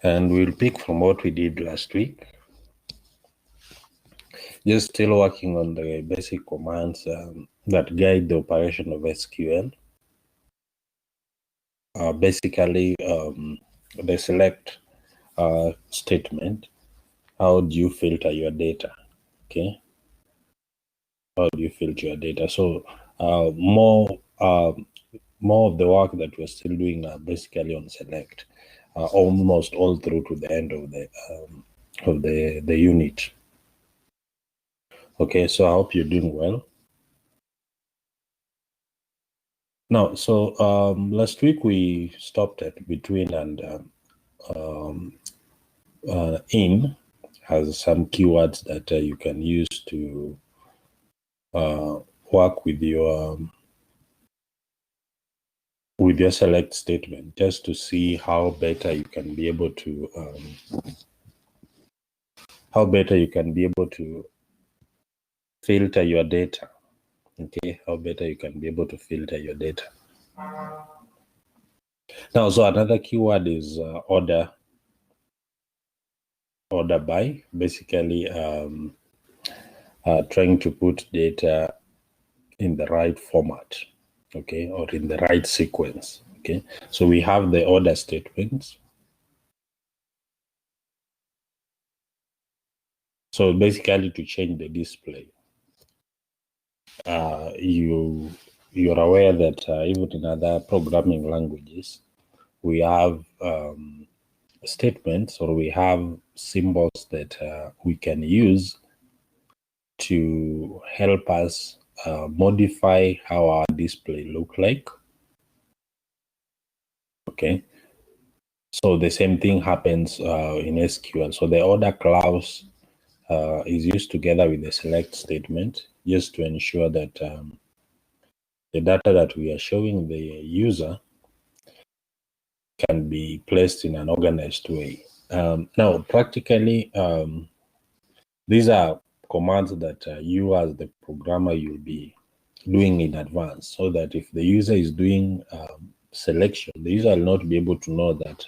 And we'll pick from what we did last week. Just still working on the basic commands that guide the operation of SQL. Basically, the select statement. How do you filter your data? Okay. How do you filter your data? So more of the work that we're still doing are basically on select, almost all through to the end of the unit. Okay, so I hope you're doing well. Now, so last week we stopped at between and in as some keywords that you can use to work with your select statement, just to see how better you can be able to filter your data. Okay, how better you can be able to filter your data. Now, so another keyword is order by, basically trying to put data in the right format, okay, or in the right sequence. Okay, so we have the order statements. So basically to change the display, you're aware that even in other programming languages, we have statements, or we have symbols that we can use to help us modify how our display look like. Okay, so the same thing happens in SQL. So the order clause is used together with the select statement, just to ensure that the data that we are showing the user can be placed in an organized way. Now, practically, these are commands that you as the programmer, you'll be doing in advance, so that if the user is doing selection, the user will not be able to know that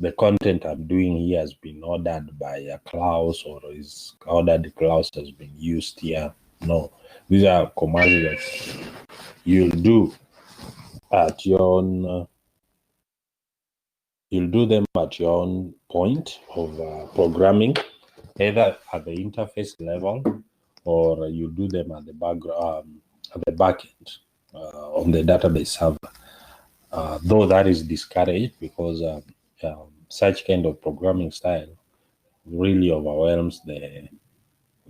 the content I'm doing here has been ordered by a clause, or is ordered clause has been used here. No, these are commands that you'll do at your own. You'll do them at your own point of programming, either at the interface level, or you do them at the back end on the database server. Though that is discouraged, because such kind of programming style really overwhelms the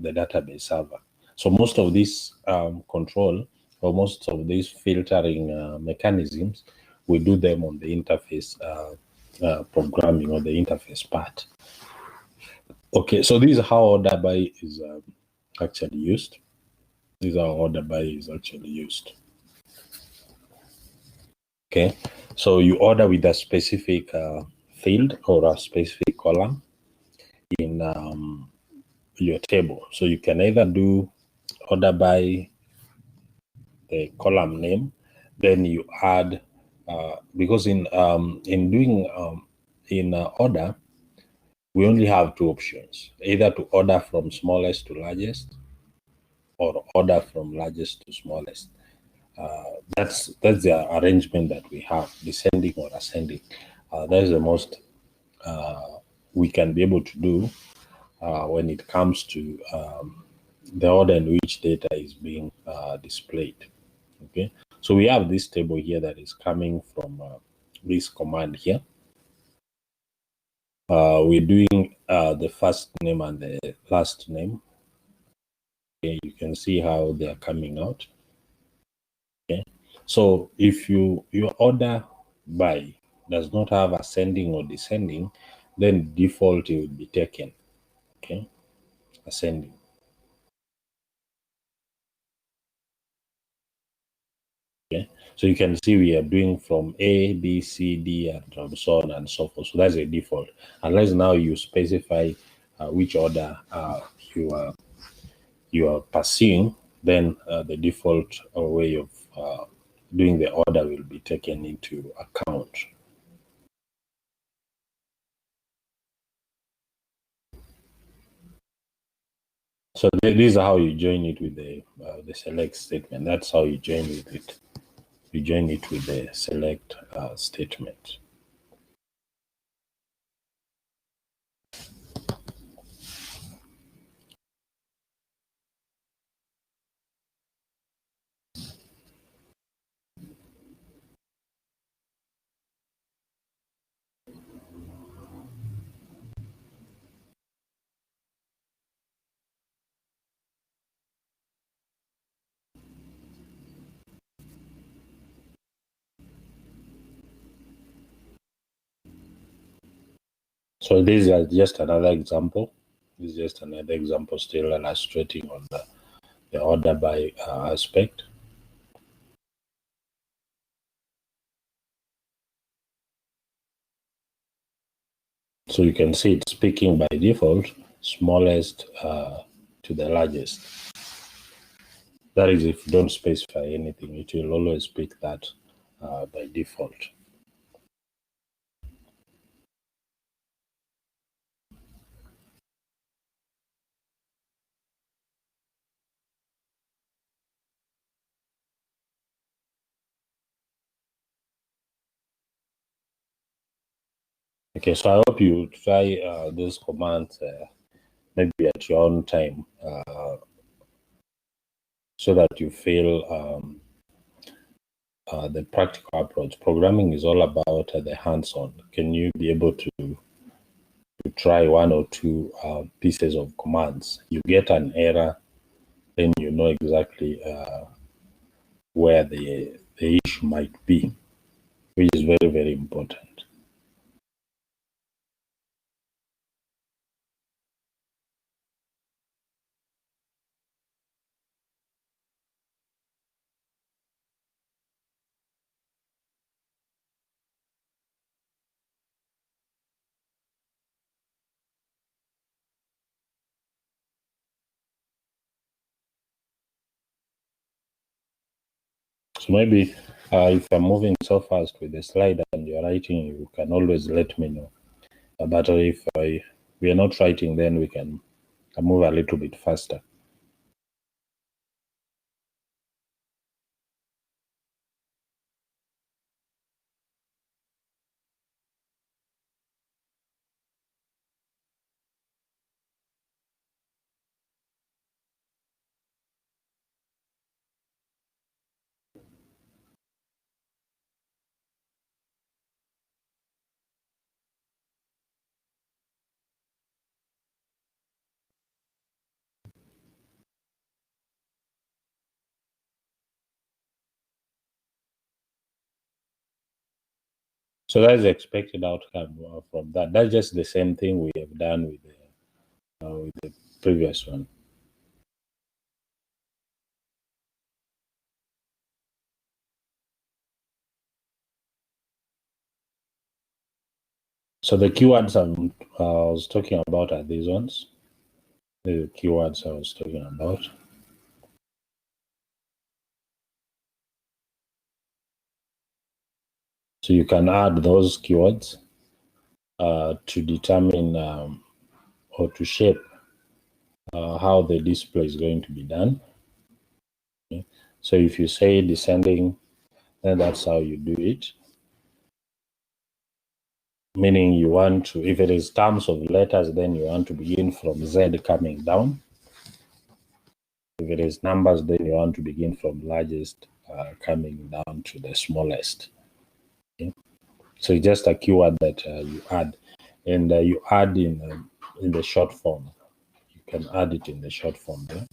database server. So most of this control, or most of these filtering mechanisms, we do them on the interface programming, or the interface part. Okay, so this is how order by is actually used. This is how order by is actually used. Okay, so you order with a specific field or a specific column in your table. So you can either do order by the column name, then you add because in doing order, we only have two options: either to order from smallest to largest, or order from largest to smallest. That's the arrangement that we have: descending or ascending. That is the most we can be able to do when it comes to the order in which data is being displayed. Okay, so we have this table here that is coming from this command here. We're doing the first name and the last name. Okay, you can see how they are coming out. Okay, so if your order by does not have ascending or descending, then default it would be taken. Okay, ascending. Okay, so you can see we are doing from A, B, C, D, and so on and so forth. So that's a default. Unless now you specify which order you are pursuing, then the default way of doing the order will be taken into account. So this is how you join it with the select statement. That's how you join with it. You join it with the select statement. So this is just another example. This is just another example still illustrating on the order by aspect. So you can see it's picking by default, smallest to the largest. That is if you don't specify anything, it will always pick that by default. Okay, so I hope you try this command maybe at your own time so that you feel the practical approach. Programming is all about the hands-on. Can you be able to try one or two pieces of commands? You get an error, then you know exactly where the issue might be, which is very, very important. So maybe if I'm moving so fast with the slide and you're writing, you can always let me know. But if we are not writing, then we can move a little bit faster. So that's the expected outcome from that. That's just the same thing we have done with the previous one. So the keywords I was talking about are these ones. The keywords I was talking about. So you can add those keywords to determine or to shape how the display is going to be done. Okay. So if you say descending, then that's how you do it. Meaning you want to, if it is terms of letters, then you want to begin from Z coming down. If it is numbers, then you want to begin from largest coming down to the smallest. Okay. So it's just a keyword that you add, and you add in the short form. You can add it in the short form there.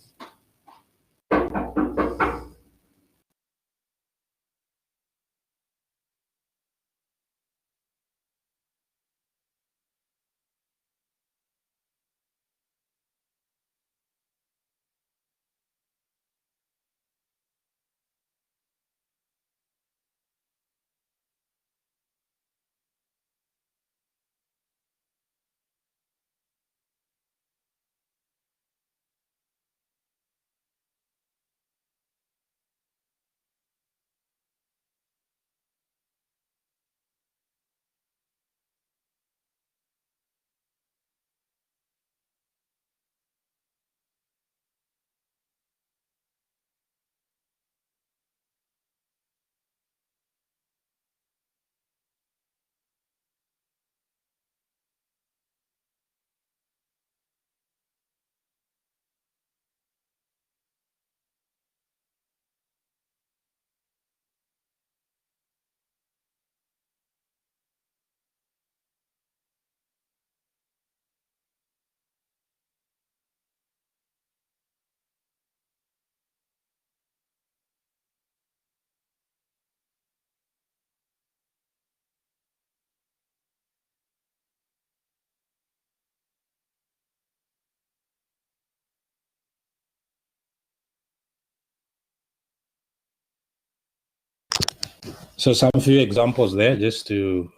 So some few examples there just to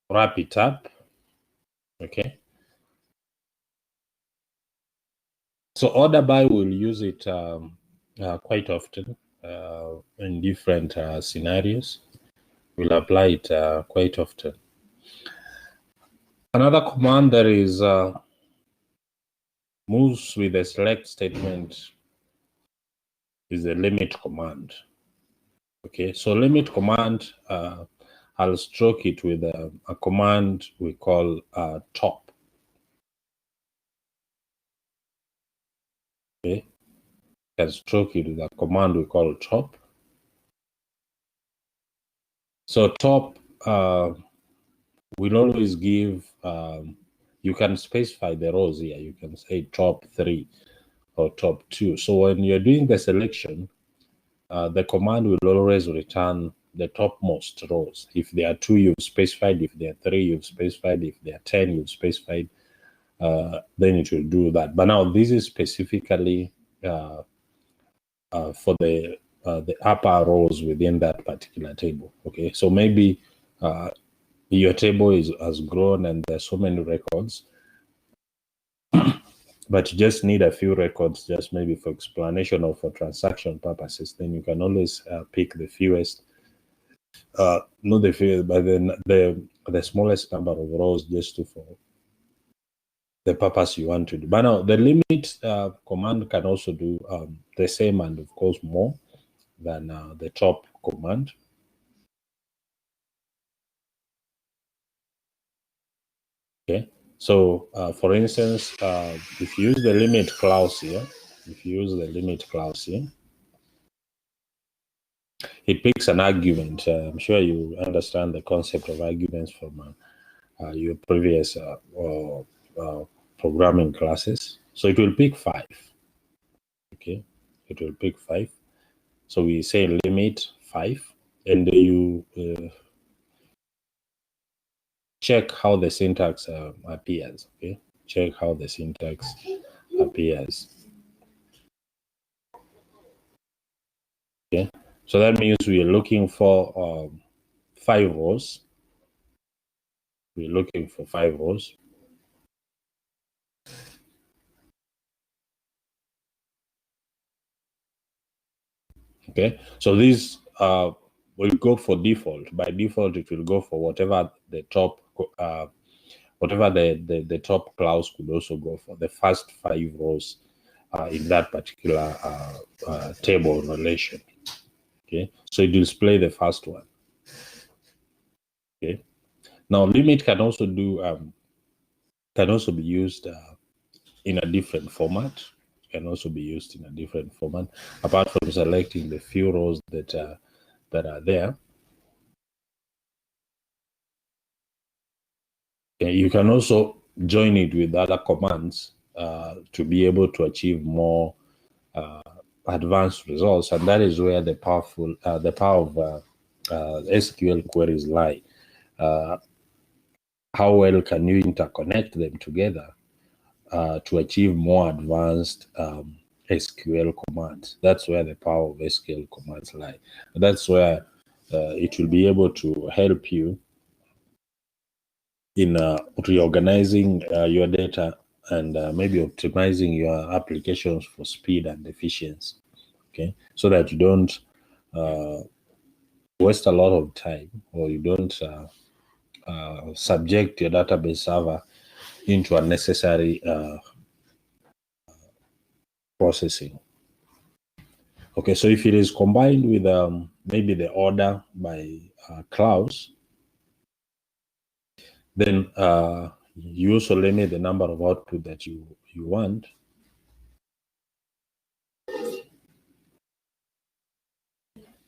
wrap it up. Okay. So order by, we'll use it quite often in different scenarios. We'll apply it quite often. Another command that is moves with a select statement is the limit command. Okay, so limit command, I'll stroke it with a command we call top. Okay, I can stroke it with a command we call top. So top will always give, you can specify the rows here. You can say top 3 or top 2. So when you're doing the selection, the command will always return the topmost rows. If there are 2, you've specified. If there are 3, you've specified. If there are 10, you've specified. Then it will do that. But now this is specifically for the upper rows within that particular table. Okay, so maybe your table has grown and there's so many records, but you just need a few records, just maybe for explanation or for transaction purposes. Then you can always pick the fewest, not the fewest, but then the smallest number of rows, just to for the purpose you want to do. But now the limit command can also do the same, and of course more than the top command. Okay, so for instance, if you use the limit clause here, it picks an argument. I'm sure you understand the concept of arguments from your previous programming classes. So it will pick 5. Okay, it will pick 5. So we say limit 5, and you check how the syntax appears. Okay, check how the syntax appears. Okay, so that means we are looking for 5 rows. We're looking for 5 rows. Okay, so this will go for default. By default, it will go for whatever the top, whatever the top clause could also go for, the first 5 rows in that particular table relation. Okay, so it will display the first one. Okay, now limit can also do can also be used in a different format. Can also be used in a different format, apart from selecting the few rows that are there. You can also join it with other commands to be able to achieve more advanced results, and that is where the power of SQL queries lie. How well can you interconnect them together to achieve more advanced SQL commands? That's where the power of SQL commands lie. That's where it will be able to help you in reorganizing your data and maybe optimizing your applications for speed and efficiency. Okay, so that you don't waste a lot of time, or you don't subject your database server into unnecessary processing. Okay, so if it is combined with maybe the order by clause, then you also limit the number of output that you want.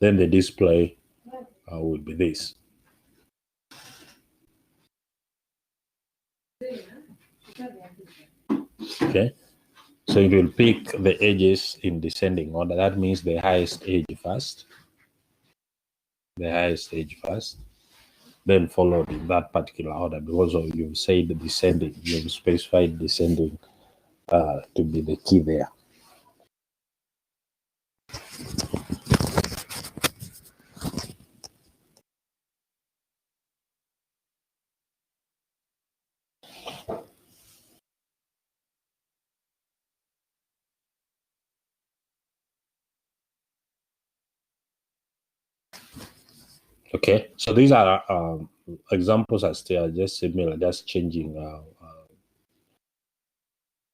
Then the display will be this. Okay, so it will pick the edges in descending order. That means the highest edge first. The highest edge first, then followed in that particular order, because of you've said descending, you've specified descending to be the key there. Okay, so these are examples are still just similar, just changing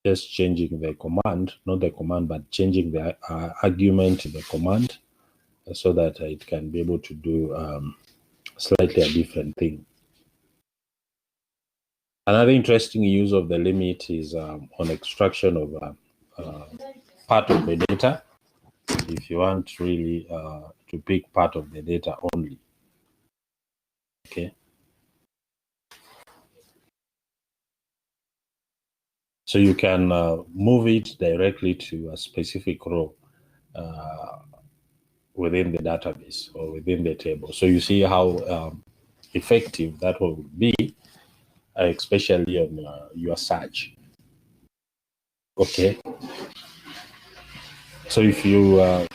the command, not the command, but changing the argument in the command so that it can be able to do slightly a different thing. Another interesting use of the limit is on extraction of part of the data. If you want really to pick part of the data only, okay. So you can move it directly to a specific row within the database or within the table. So you see how effective that will be, especially on your search. Okay. So if you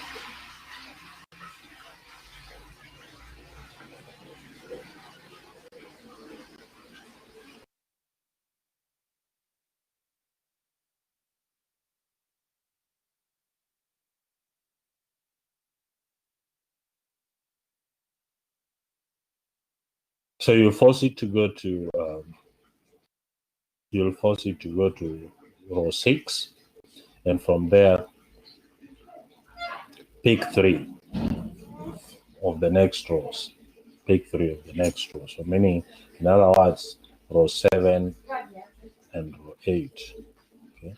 so you'll force it to go to row 6, and from there pick 3 of the next rows. Pick 3 of the next rows. So meaning, in other words, row 7 and row 8. Okay,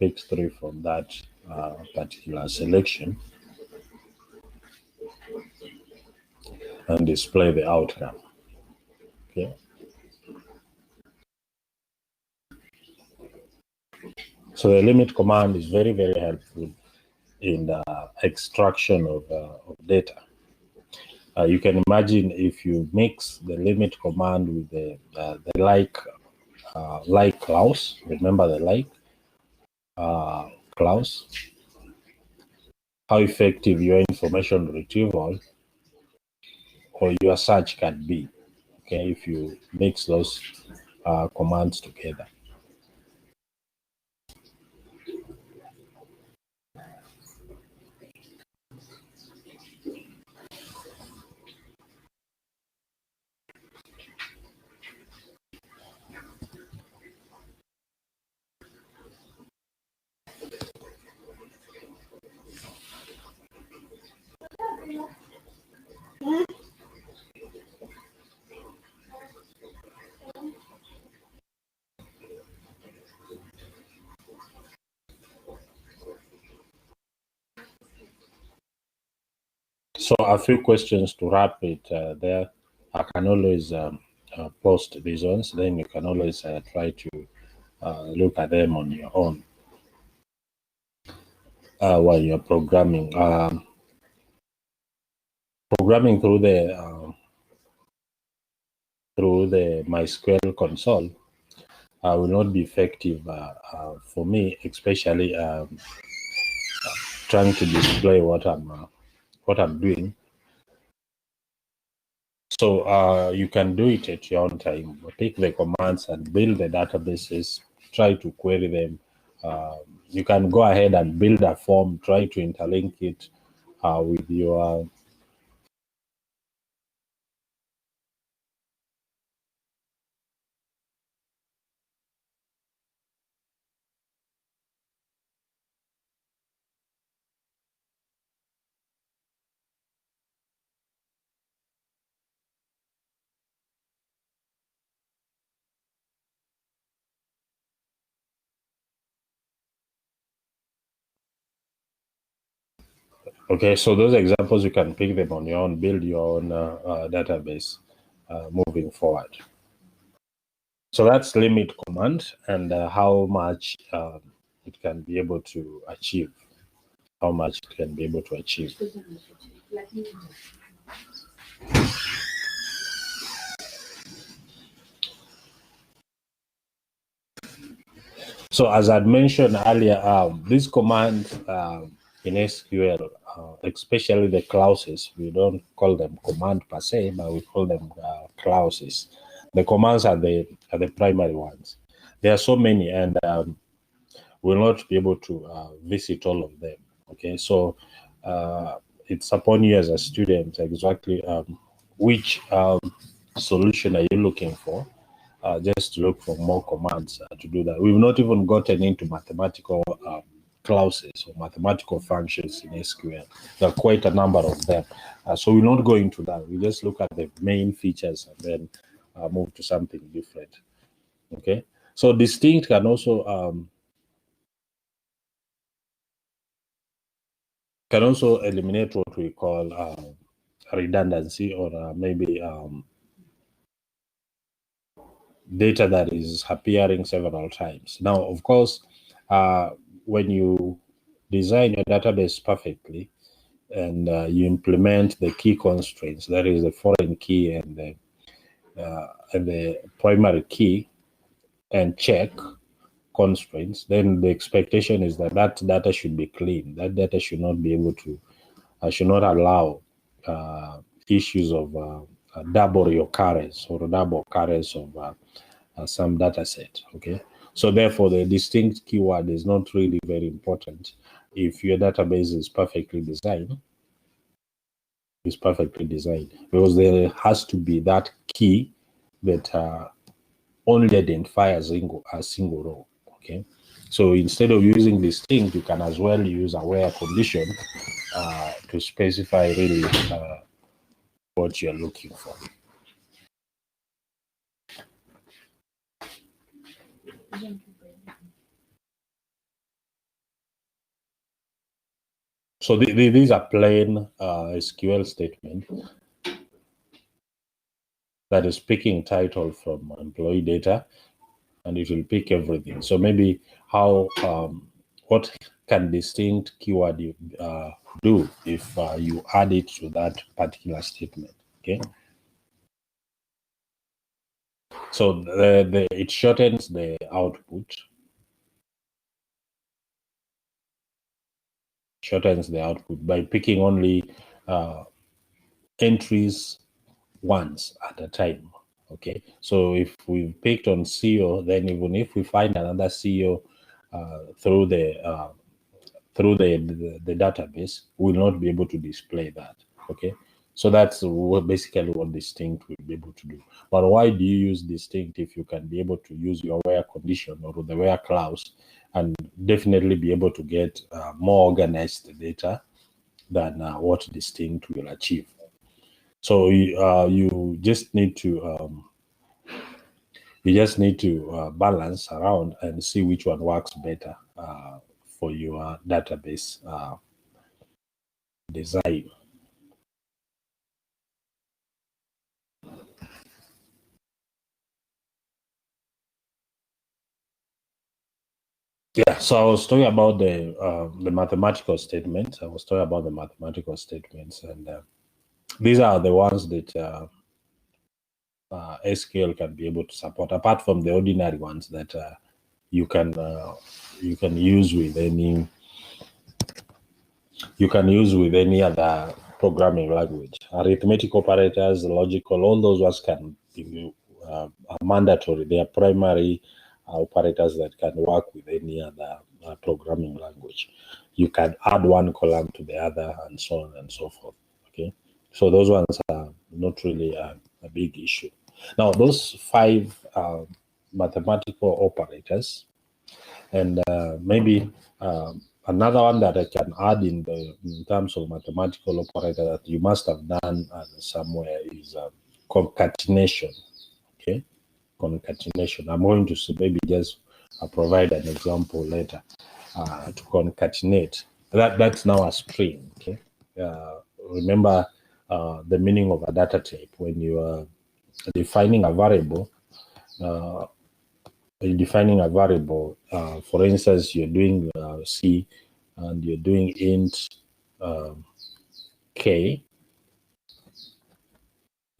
pick 3 from that particular selection and display the outcome. Okay. So the limit command is very, very helpful in the extraction of data. You can imagine if you mix the limit command with the like clause. Remember the like clause? How effective your information retrieval or your search can be. Okay, if you mix those commands together. So a few questions to wrap it there. I can always post these ones, then you can always try to look at them on your own while you're programming. Programming through the MySQL console will not be effective for me, especially trying to display what I'm doing. So you can do it at your own time. Take the commands and build the databases. Try to query them. You can go ahead and build a form. Try to interlink it with your Okay, so those examples, you can pick them on your own, build your own database moving forward. So that's limit command and how much it can be able to achieve. How much it can be able to achieve. So as I'd mentioned earlier, this command in SQL, especially the clauses, we don't call them command per se, but we call them clauses. The commands are the primary ones. There are so many, and we'll not be able to visit all of them. Okay, so it's upon you as a student exactly which solution are you looking for, just look for more commands to do that. We've not even gotten into mathematical clauses or mathematical functions in SQL. There are quite a number of them. So we'll not go into that. We just look at the main features and then move to something different. Okay. So distinct can also eliminate what we call redundancy, or maybe data that is appearing several times. Now, of course, when you design your database perfectly and you implement the key constraints, that is the foreign key and the primary key, and check constraints, then the expectation is that that data should be clean. That data should not be able to, should not allow issues of double reoccurrence or double occurrence of some data set. Okay, so therefore the distinct keyword is not really very important if your database is perfectly designed. Because there has to be that key that only identifies a single row. Okay, so instead of using distinct, you can as well use a where condition to specify really what you're looking for. So these are plain SQL statement that is picking title from employee data, and it will pick everything. So maybe how what can distinct keyword do if you add it to that particular statement? Okay. So it shortens the output. Shortens the output by picking only entries once at a time. Okay, so if we picked on CEO, then even if we find another CEO through the database, we will not be able to display that. Okay, so that's basically what distinct will be able to do. But why do you use distinct if you can be able to use your where condition or the where clause and definitely be able to get more organized data than what distinct will achieve? So you just need to balance around and see which one works better for your database design. Yeah, so I was talking about the mathematical statements. And these are the ones that SQL can be able to support, apart from the ordinary ones that you can use with any other programming language. Arithmetic operators, logical, all those ones can be are mandatory. They are primary operators that can work with any other programming language. You can add one column to the other and so on and so forth. Okay, so those ones are not really a big issue. Now, those 5 mathematical operators, and maybe another one that I can add in terms of mathematical operator that you must have done somewhere is concatenation. Okay, concatenation. I'm going to maybe just provide an example later to concatenate. That's now a string. Okay, remember the meaning of a data type when you are defining a variable. For instance, you're doing C and you're doing int K.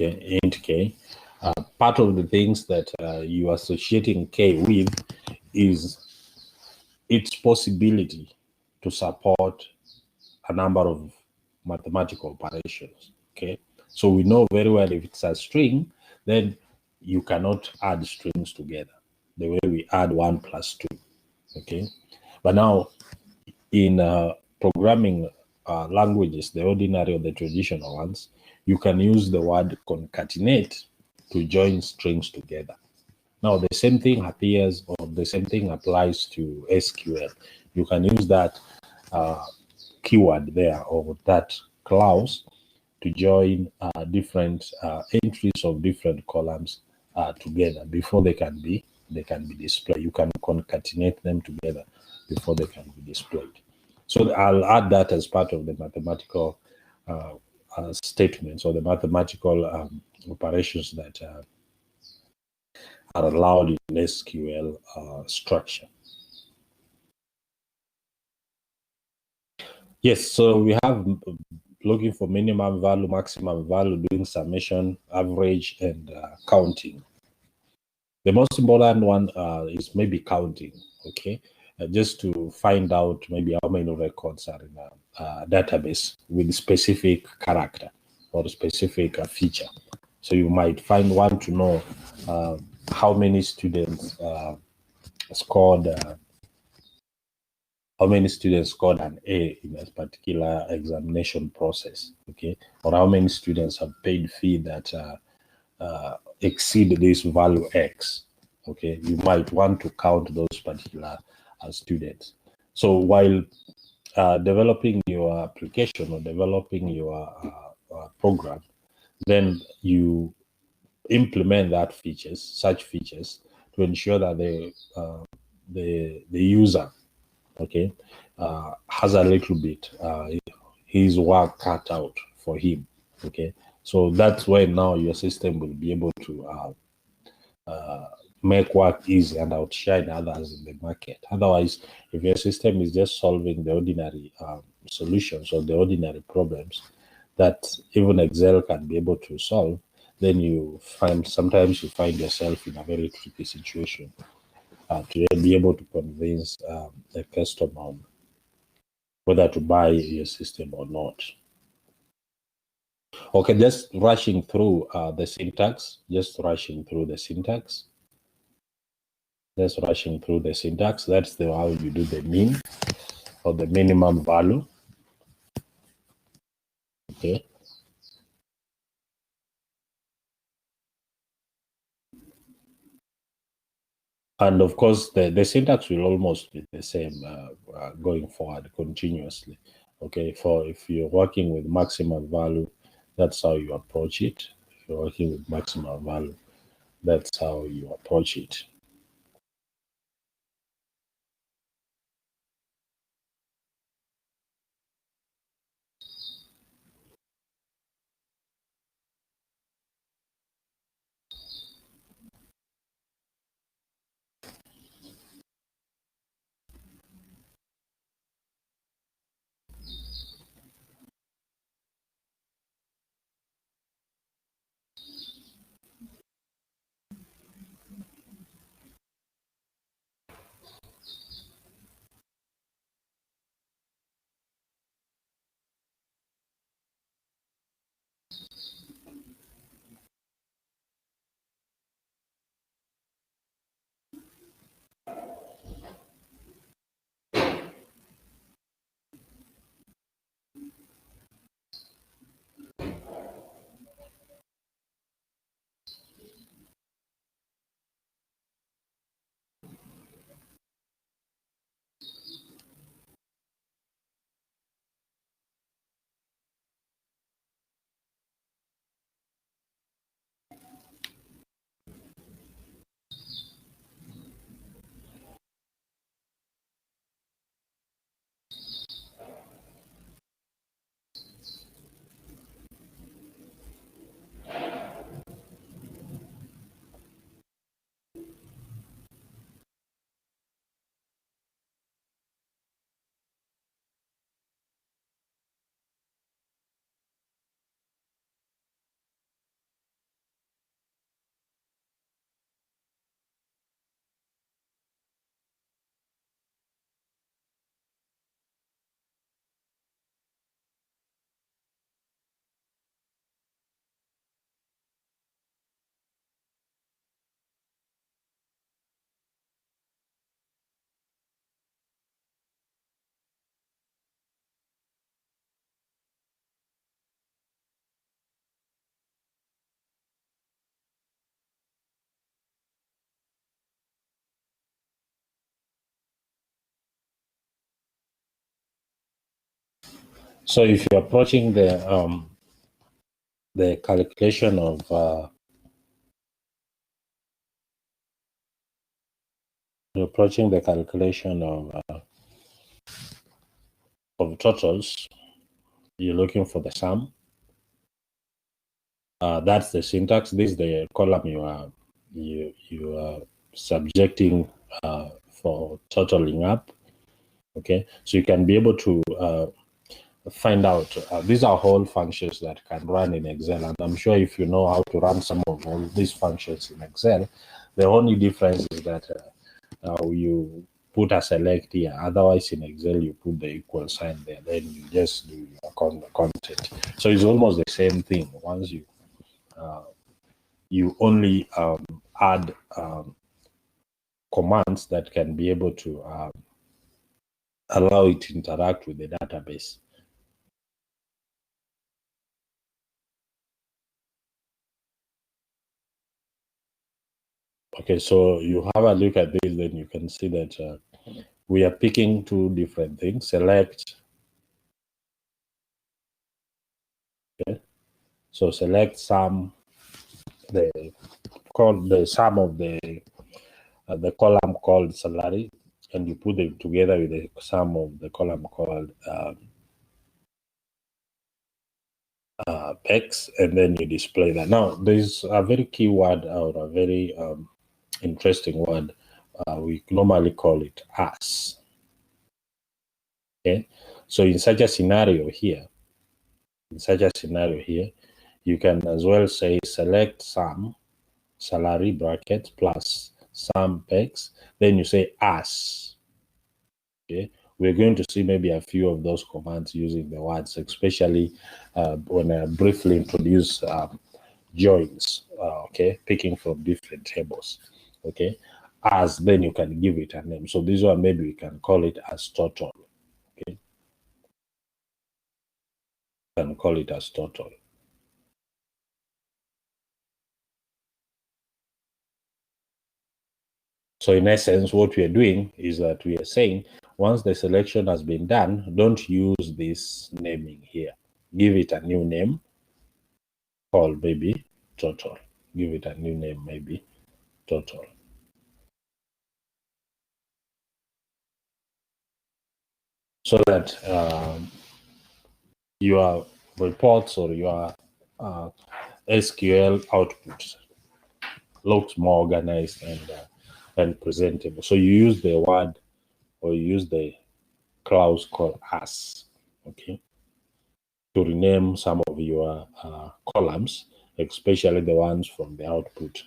Okay, int K. Part of the things that you are associating K with is its possibility to support a number of mathematical operations. Okay, so we know very well if it's a string, then you cannot add strings together the way we add 1 plus 2. Okay, but now in programming languages, the ordinary or the traditional ones, you can use the word concatenate to join strings together. Now, the same thing appears, or the same thing applies to SQL. You can use that keyword there, or that clause, to join different entries of different columns together before they can be displayed. You can concatenate them together before they can be displayed. So I'll add that as part of the mathematical statements, or the mathematical operations that are allowed in SQL structure. Yes, so we have looking for minimum value, maximum value, doing summation, average, and counting. The most important one is maybe counting, okay? Just to find out maybe how many records are in a database with specific character or specific feature. So you might want to know how many students scored an A in a particular examination process, okay? Or how many students have paid fee that exceed this value X, okay? You might want to count those particular students. So while developing your application or developing your program, then you implement such features to ensure that the user, okay, has a little bit his work cut out for him, okay? So that's when now your system will be able to make work easy and outshine others in the market. Otherwise, if your system is just solving the ordinary solutions or the ordinary problems that even Excel can be able to solve, then sometimes you find yourself in a very tricky situation to be able to convince a customer on whether to buy your system or not. Okay, just rushing through the syntax. That's how you do the mean or the minimum value. Okay. And of course, the syntax will almost be the same going forward continuously. Okay, if you're working with maximum value, that's how you approach it. If you're working with maximum value, that's how you approach it. So if you're approaching the calculation of totals, you're looking for the sum. That's the syntax. This is the column you are subjecting for totaling up. Okay, so you can be able to find out. These are all functions that can run in Excel, and I'm sure if you know how to run some of all these functions in Excel, the only difference is that you put a select here. Otherwise, in Excel, you put the equal sign there. Then you just do your content. So it's almost the same thing. Once you only add commands that can be able to allow it to interact with the database. Okay, so you have a look at this, then you can see that we are picking two different things. Select. Okay, so select sum, the sum of the column called salary, and you put it together with the sum of the column called PEX, and then you display that. Now, there's a very key word or a very interesting word. We normally call it as. Okay, so in such a scenario here, you can as well say select sum salary bracket plus sum PEX, then you say as. Okay, we're going to see maybe a few of those commands using the words, especially when I briefly introduce joins, okay, picking from different tables, okay, as, then you can give it a name. So this one, maybe we can call it as total, okay, you can call it as total. So in essence, what we are doing is that we are saying, once the selection has been done, don't use this naming here. Give it a new name called maybe total. Give it a new name, maybe total. So that your reports or your SQL output looks more organized and presentable. So you use the word, or you use the clause called as, okay, to rename some of your columns, especially the ones from the output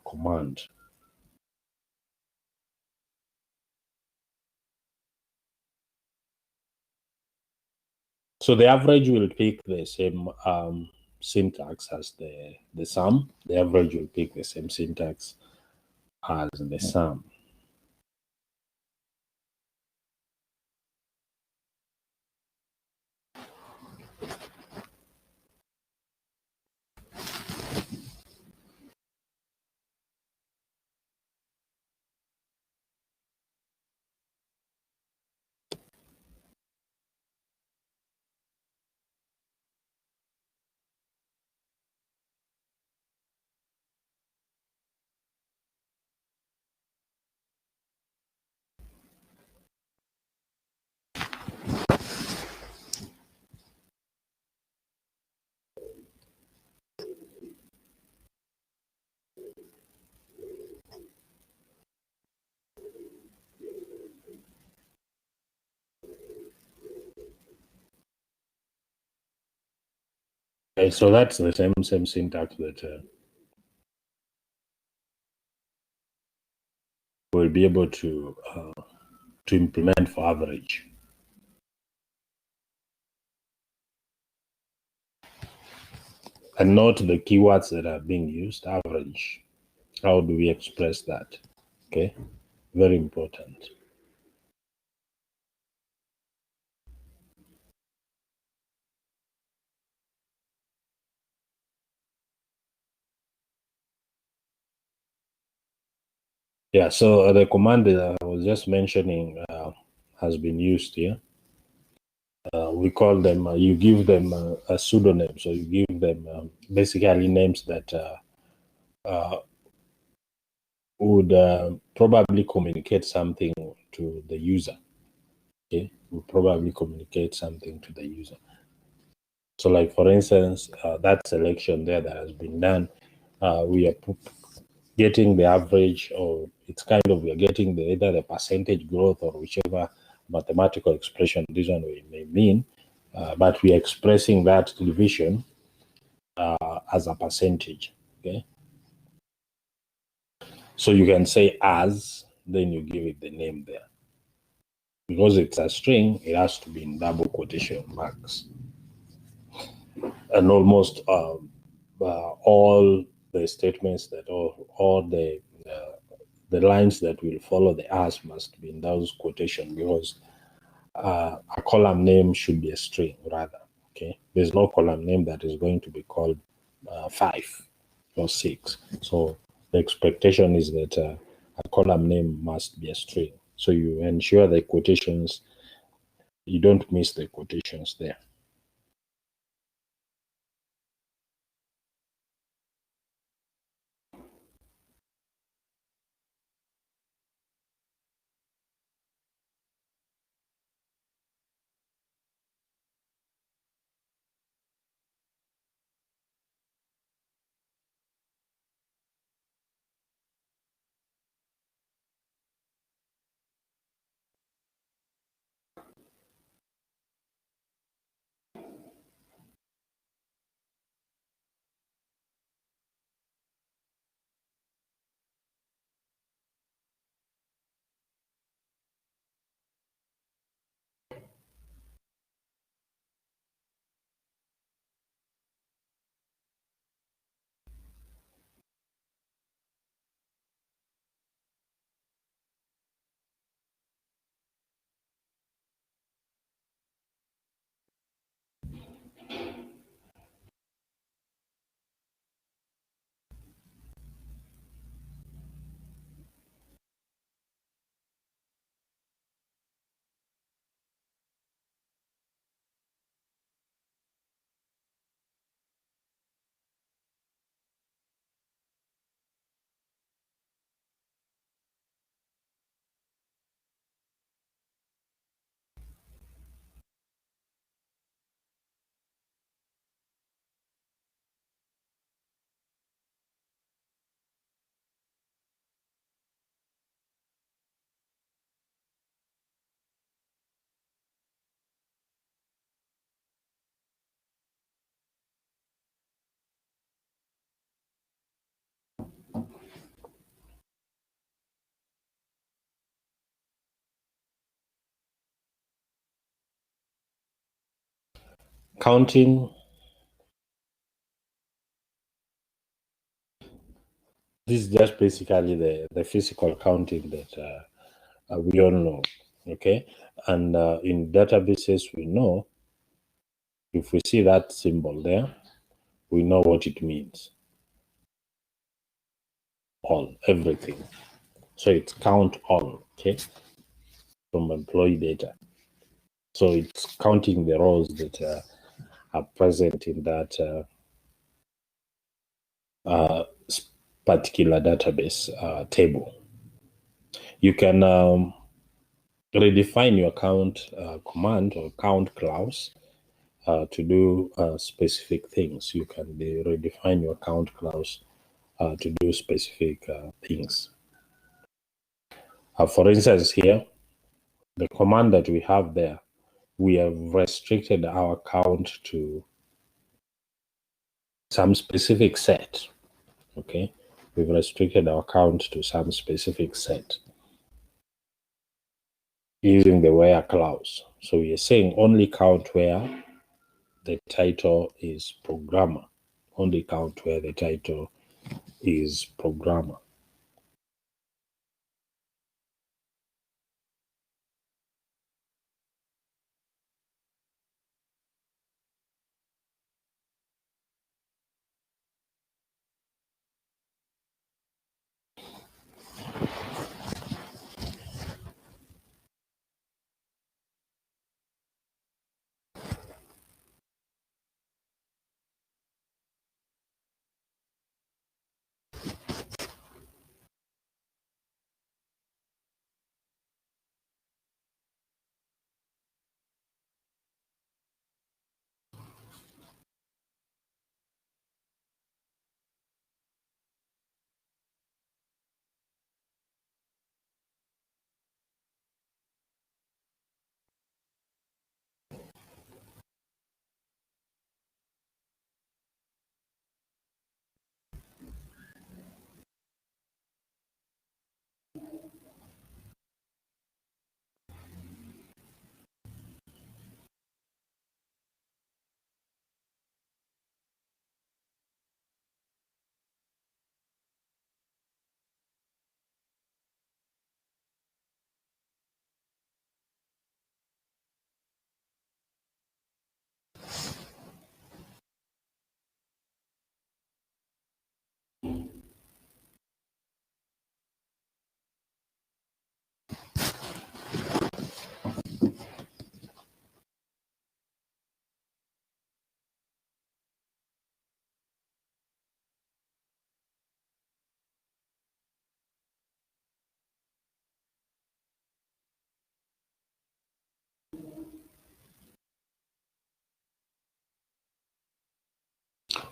command. So the average will pick the same syntax as the sum. The average will pick the same syntax as the sum. Okay, so that's the same syntax that we'll be able to implement for average. And note the keywords that are being used. Average. How do we express that? Okay, very important. Yeah, so the command that I was just mentioning has been used here. we call them, you give them a pseudonym. So you give them basically names that would probably communicate something to the user. Okay, would probably communicate something to the user. So, like for instance, that selection there that has been done, we are getting the average, or it's kind of, we are getting either the percentage growth or whichever mathematical expression this one may mean, but we are expressing that division as a percentage. Okay, so you can say as, then you give it the name there. Because it's a string, it has to be in double quotation marks. And almost all the statements that, all the lines that will follow the as must be in those quotation, because a column name should be a string rather. Okay, there's no column name that is going to be called 5 or 6. So the expectation is that a column name must be a string. So you ensure the quotations, you don't miss the quotations there. Counting, this is just basically the physical counting that we all know. Okay, and in databases, we know if we see that symbol there, we know what it means. All, everything. So it's count all, okay, from employee data. So it's counting the rows that are present in that particular database table. You can redefine your count command or count clause to do specific things. You can redefine your count clause to do specific things. For instance, here, the command that we have there, we have restricted our count to some specific set. Okay, we've restricted our count to some specific set using the where clause. So we are saying only count where the title is programmer. Only count where the title is programmer.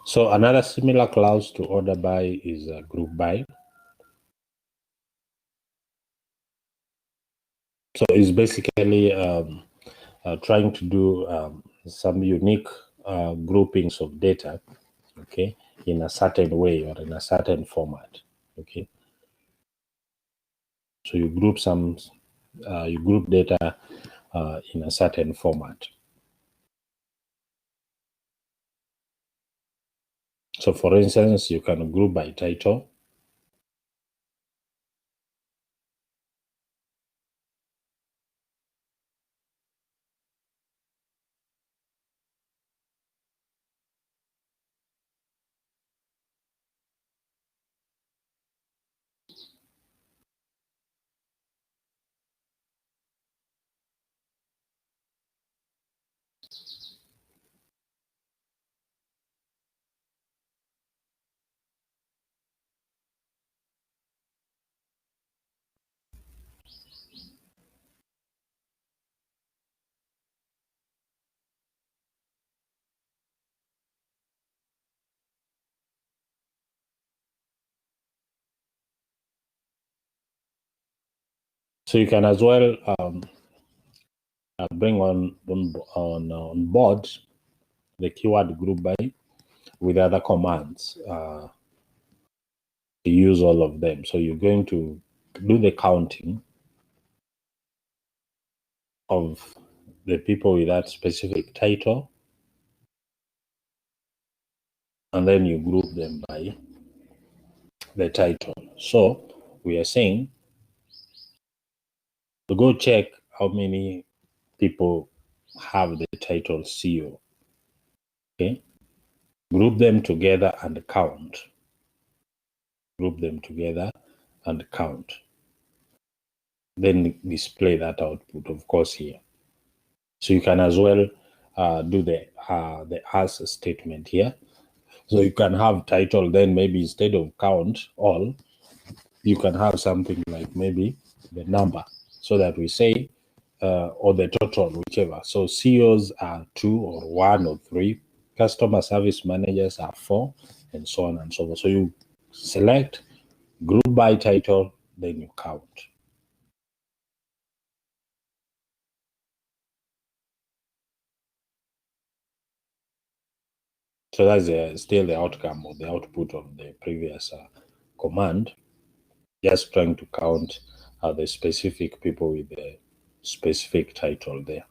So another similar clause to order by is group by. So it's basically trying to do some unique groupings of data, okay, in a certain way or in a certain format, okay. So you group data in a certain format. So for instance, you can group by title. So you can as well bring on board the keyword group by with other commands to use all of them. So you're going to do the counting of the people with that specific title, and then you group them by the title. So we are saying to go check how many people have the title CEO. Okay, group them together and count. Group them together and count. Then display that output, of course, here. So you can as well do the as statement here. So you can have title, then maybe instead of count all, you can have something like maybe the number, so that we say, or the total, whichever. So CEOs are 2 or 1 or 3, customer service managers are 4, and so on and so forth. So you select group by title, then you count. So that's still the outcome or the output of the previous command, just trying to count the specific people with the specific title there.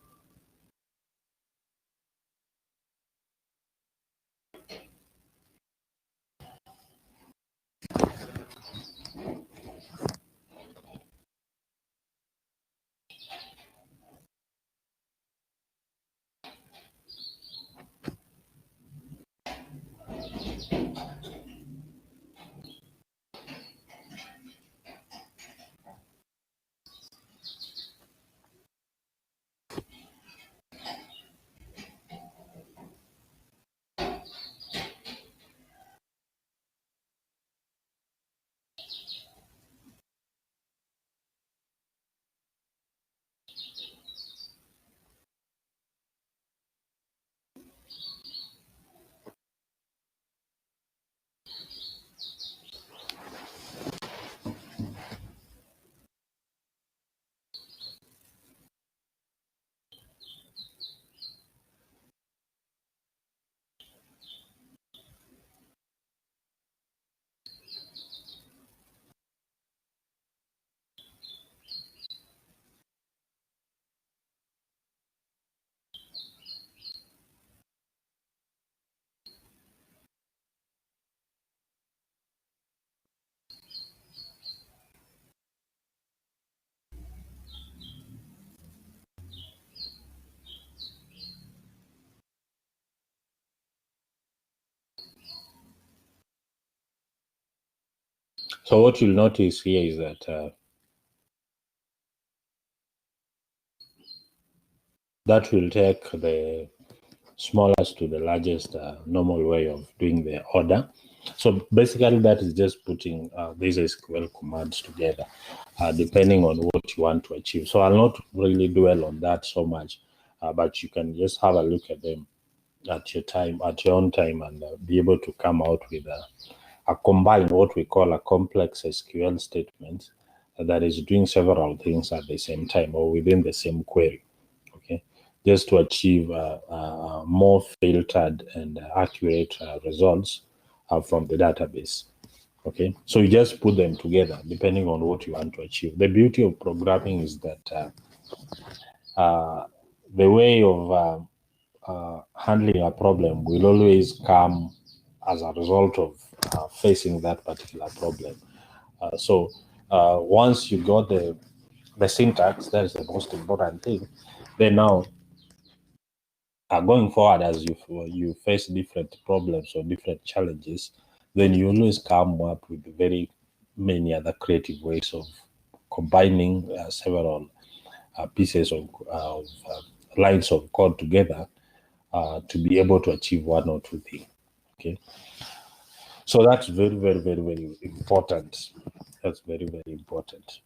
So what you'll notice here is that that will take the smallest to the largest normal way of doing the order. So basically that is just putting these SQL commands together depending on what you want to achieve. So I'll not really dwell on that so much, but you can just have a look at them at your own time, and be able to come out with a combined, what we call a complex SQL statement that is doing several things at the same time or within the same query. Okay, just to achieve more filtered and accurate results from the database. Okay, so you just put them together depending on what you want to achieve. The beauty of programming is that the way of handling a problem will always come as a result of facing that particular problem. So once you got the syntax, that is the most important thing. Then now, going forward, as you face different problems or different challenges, then you always come up with very many other creative ways of combining several pieces of lines of code together to be able to achieve one or two things. Okay, so that's very, very, very, very important. That's very, very important.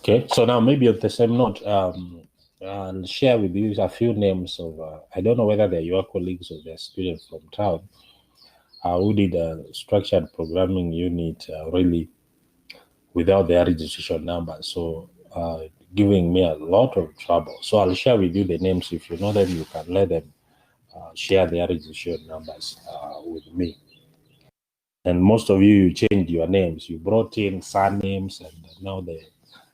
Okay, so now maybe at the same note, I'll share with you a few names of, I don't know whether they're your colleagues or they're students from town, who did a structured programming unit really without their registration number. So giving me a lot of trouble. So I'll share with you the names. If you know them, you can let them share their registration numbers with me. And most of you changed your names. You brought in surnames, and now the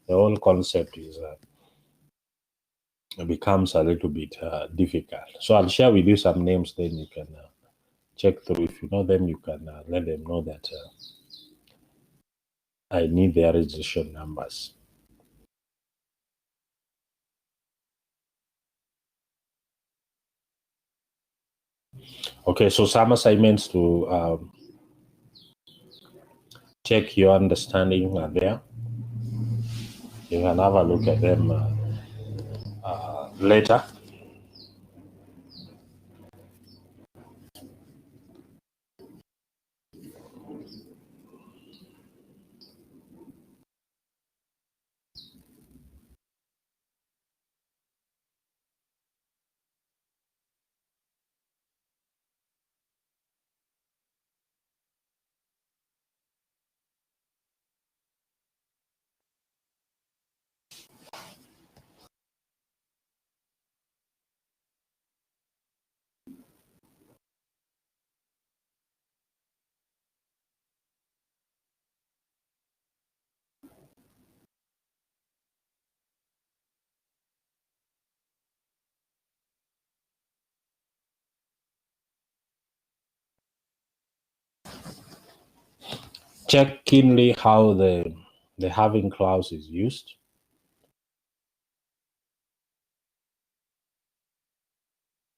whole concept is becomes a little bit difficult. So I'll share with you some names, then you can check through. If you know them, you can let them know that I need their registration numbers. Okay, so some assignments to check your understanding are there. You can have a look at them later. Check keenly how the having clause is used.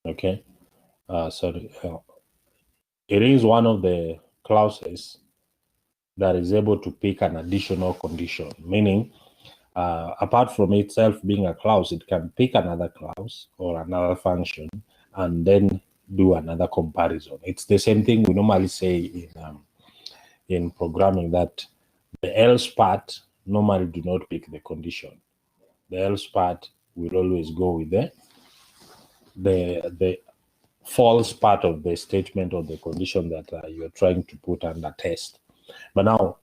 Okay, sorry. It is one of the clauses that is able to pick an additional condition, meaning apart from itself being a clause, it can pick another clause or another function and then do another comparison. It's the same thing we normally say in programming, that the else part normally do not pick the condition. The else part will always go with the false part of the statement or the condition that you're trying to put under test. But now,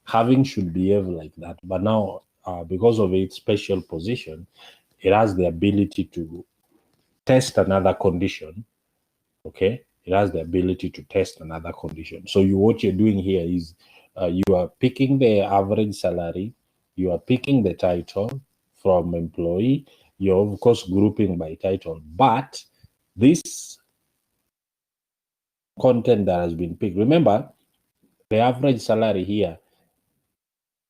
having should behave like that. But now, because of its special position, it has the ability to test another condition. Okay, it has the ability to test another condition. So what you're doing here is you are picking the average salary You are picking the title from employee. You're, of course, grouping by title. But this content that has been picked, remember, the average salary here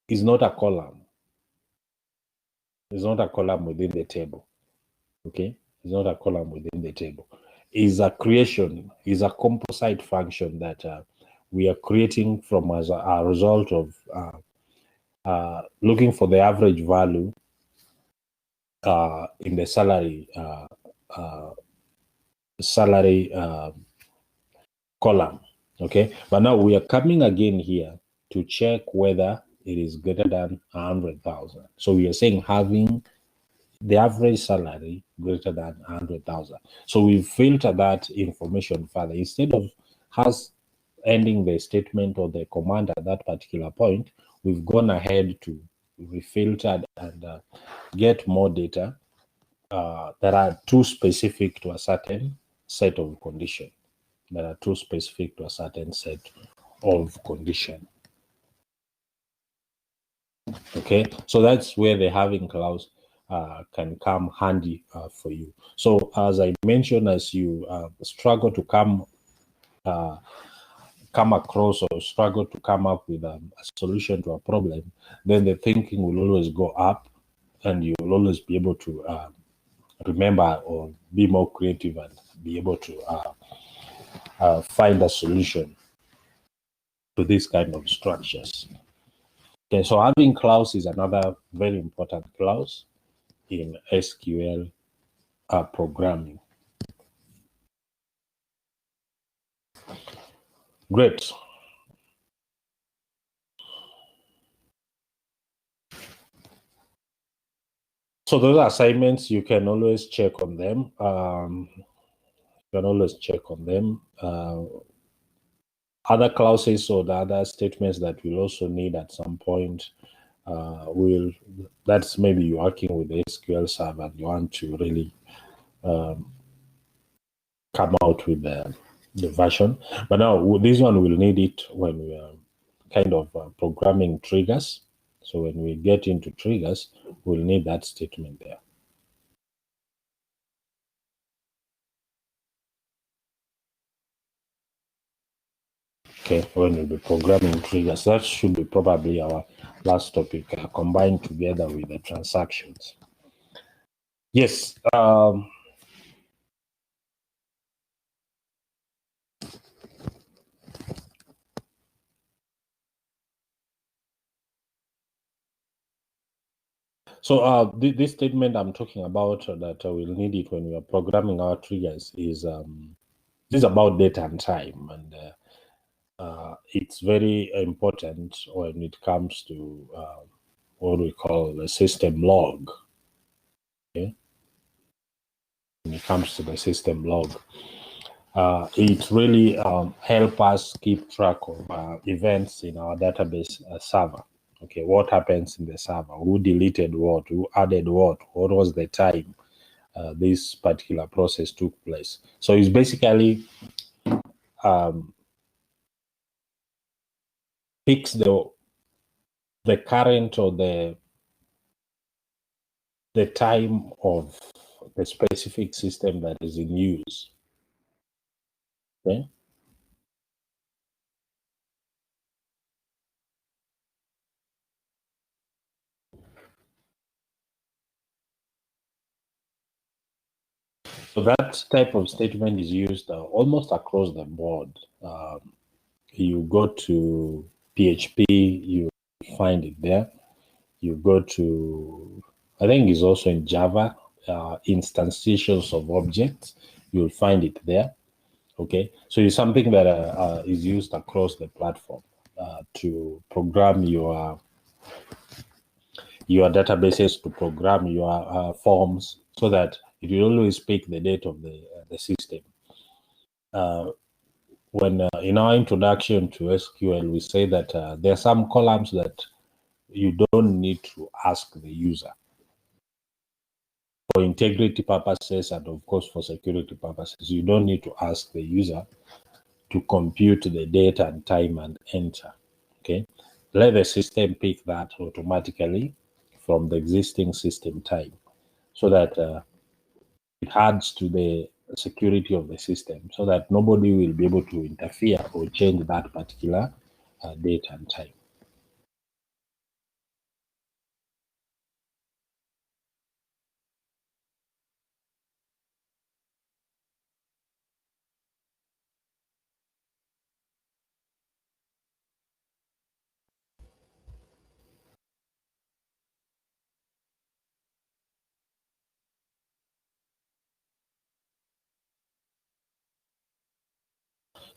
is not a column. It's not a column within the table. Okay? It's not a column within the table. It's a creation, is a composite function that we are creating from as a result of looking for the average value in the salary column. Okay, but now we are coming again here to check whether it is greater than 100,000. So we are saying having the average salary greater than 100,000. So we filter that information further. Instead of us ending the statement or the command at that particular point, we've gone ahead to refilter and get more data that are too specific to a certain set of conditions. That are too specific to a certain set of condition. Okay, so that's where the having clause can come handy for you. So as I mentioned, as you struggle to come across or struggle to come up with a solution to a problem, then the thinking will always go up, and you will always be able to remember or be more creative and be able to find a solution to these kind of structures. Okay, so having clause is another very important clause in SQL programming. Great. So those assignments, you can always check on them. Other clauses or the other statements that we'll also need at some point, that's maybe you're working with the SQL Server and you want to really come out with the version. But now this one will need it when we are kind of programming triggers. So when we get into triggers, we'll need that statement there. Okay, when we'll be programming triggers, that should be probably our last topic, combined together with the transactions. Yes. So this statement I'm talking about that we'll need it when we are programming our triggers is this is about date and time, and it's very important when it comes to what we call the system log. Okay, when it comes to the system log, it really helps us keep track of events in our database server. Okay, what happens in the server? Who deleted what? Who added what? What was the time this particular process took place? So it's basically picks the current or the time of the specific system that is in use. Okay. So that type of statement is used almost across the board. You go to PHP, you find it there. You go to, I think it's also in Java, instantiations of objects, you'll find it there. Okay, so it's something that is used across the platform to program your databases, to program your forms, so that it will always pick the date of the system. When in our introduction to SQL, we say that there are some columns that you don't need to ask the user. For integrity purposes and of course for security purposes, you don't need to ask the user to compute the date and time and enter. Okay, let the system pick that automatically from the existing system type, so that it adds to the security of the system, so that nobody will be able to interfere or change that particular date and time.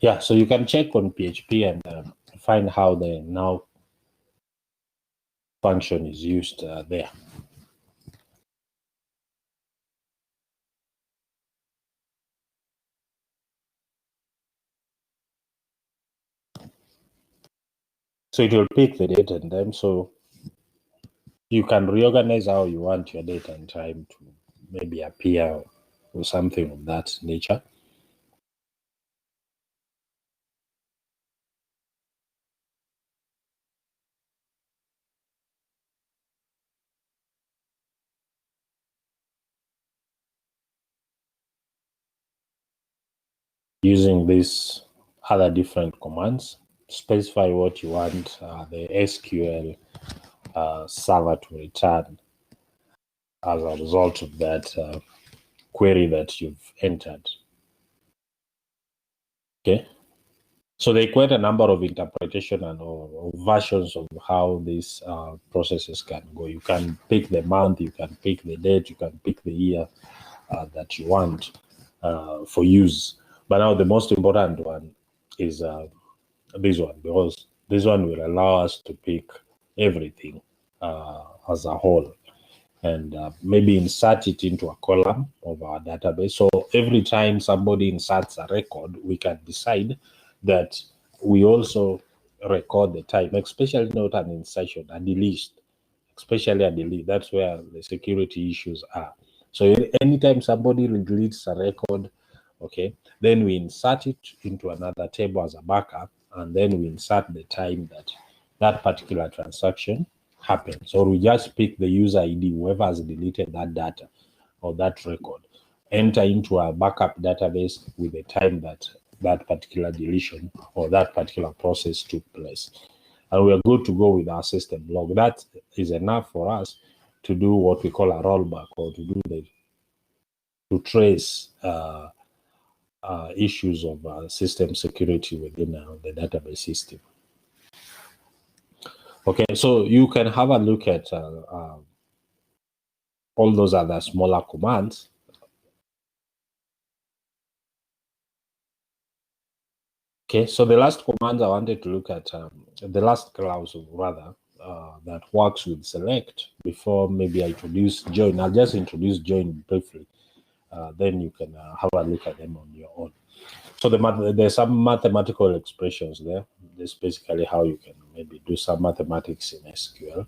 Yeah, so you can check on PHP and find how the now function is used there. So it will pick the date and time. So you can reorganize how you want your date and time to maybe appear or something of that nature. Using these other different commands, specify what you want the SQL server to return as a result of that query that you've entered. Okay. So there are quite a number of interpretation and or versions of how these processes can go. You can pick the month, you can pick the date, you can pick the year that you want for use. But now the most important one is this one, because this one will allow us to pick everything as a whole, and maybe insert it into a column of our database. So every time somebody inserts a record, we can decide that we also record the time, especially not an insertion, a delete, especially a delete. That's where the security issues are. So anytime somebody deletes a record, okay, then we insert it into another table as a backup, and then we insert the time that that particular transaction happens. Or we just pick the user ID, whoever has deleted that data or that record, enter into a backup database with the time that that particular deletion or that particular process took place. And we're good to go with our system log. That is enough for us to do what we call a rollback, or to trace issues of system security within the database system. Okay, so you can have a look at all those other smaller commands. Okay, so the last command I wanted to look at, the last clause rather, that works with select before maybe I introduce join. I'll just introduce join briefly. Then you can have a look at them on your own. So there's some mathematical expressions there. This is basically how you can maybe do some mathematics in SQL.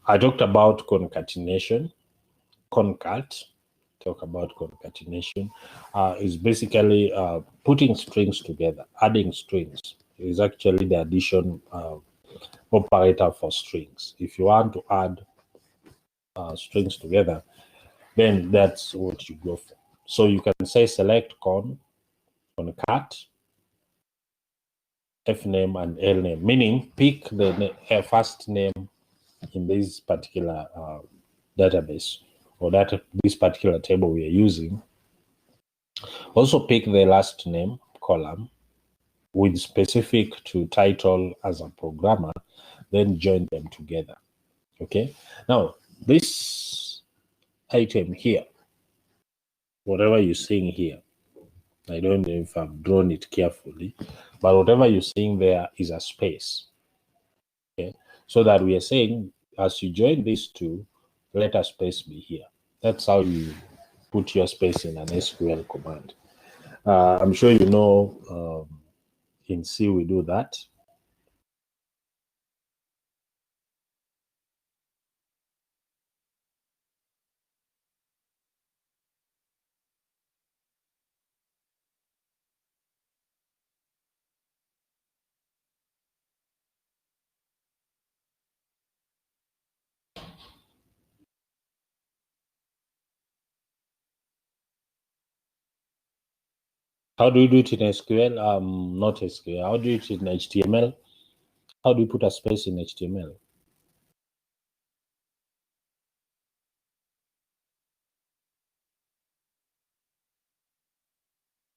I talked about concatenation, concat. Talk about concatenation is basically putting strings together, adding strings. It is actually the addition operator for strings. If you want to add strings together, then that's what you go for. So you can say select concat, F name and L name, meaning pick the first name in this particular database, or that this particular table we are using. Also pick the last name column with specific to title as a programmer, then join them together. Okay. Now this item here, whatever you're seeing here, I don't know if I've drawn it carefully, but whatever you're seeing there is a space. Okay. So that we are saying, as you join these two, let a space be here. That's how you put your space in an SQL command. I'm sure you know in C we do that. How do you do it in SQL? Not SQL. How do you do it in HTML? How do you put a space in HTML?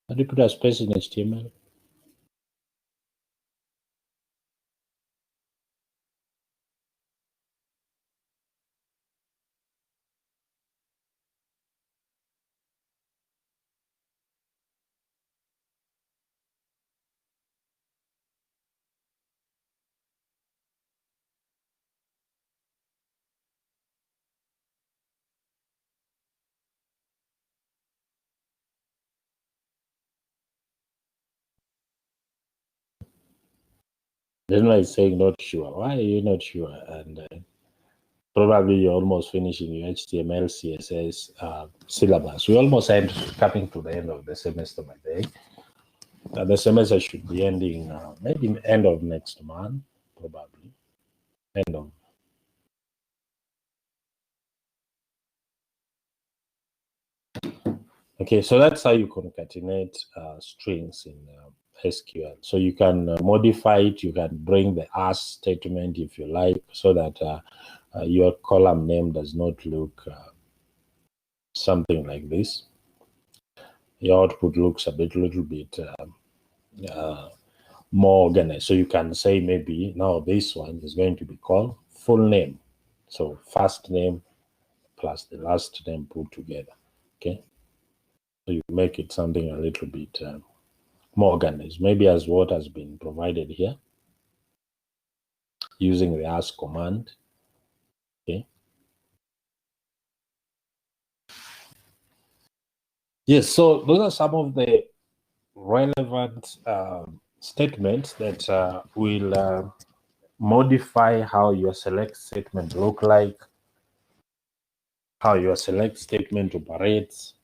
How do you put a space in HTML? Then I saying not sure. Why are you not sure? And probably you're almost finishing your HTML, CSS syllabus. We almost coming to the end of the semester by the way. The semester should be ending maybe end of next month, probably. End of. Okay, so that's how you concatenate strings in SQL. So you can modify it. You can bring the as statement if you like, so that your column name does not look something like this. Your output looks a little bit more organized. So you can say maybe now this one is going to be called full name. So first name plus the last name put together. Okay. So you make it something a little bit more organized, maybe as what has been provided here using the ask command. Okay. Yes. So those are some of the relevant statements that will modify how your select statement look like, how your select statement operates.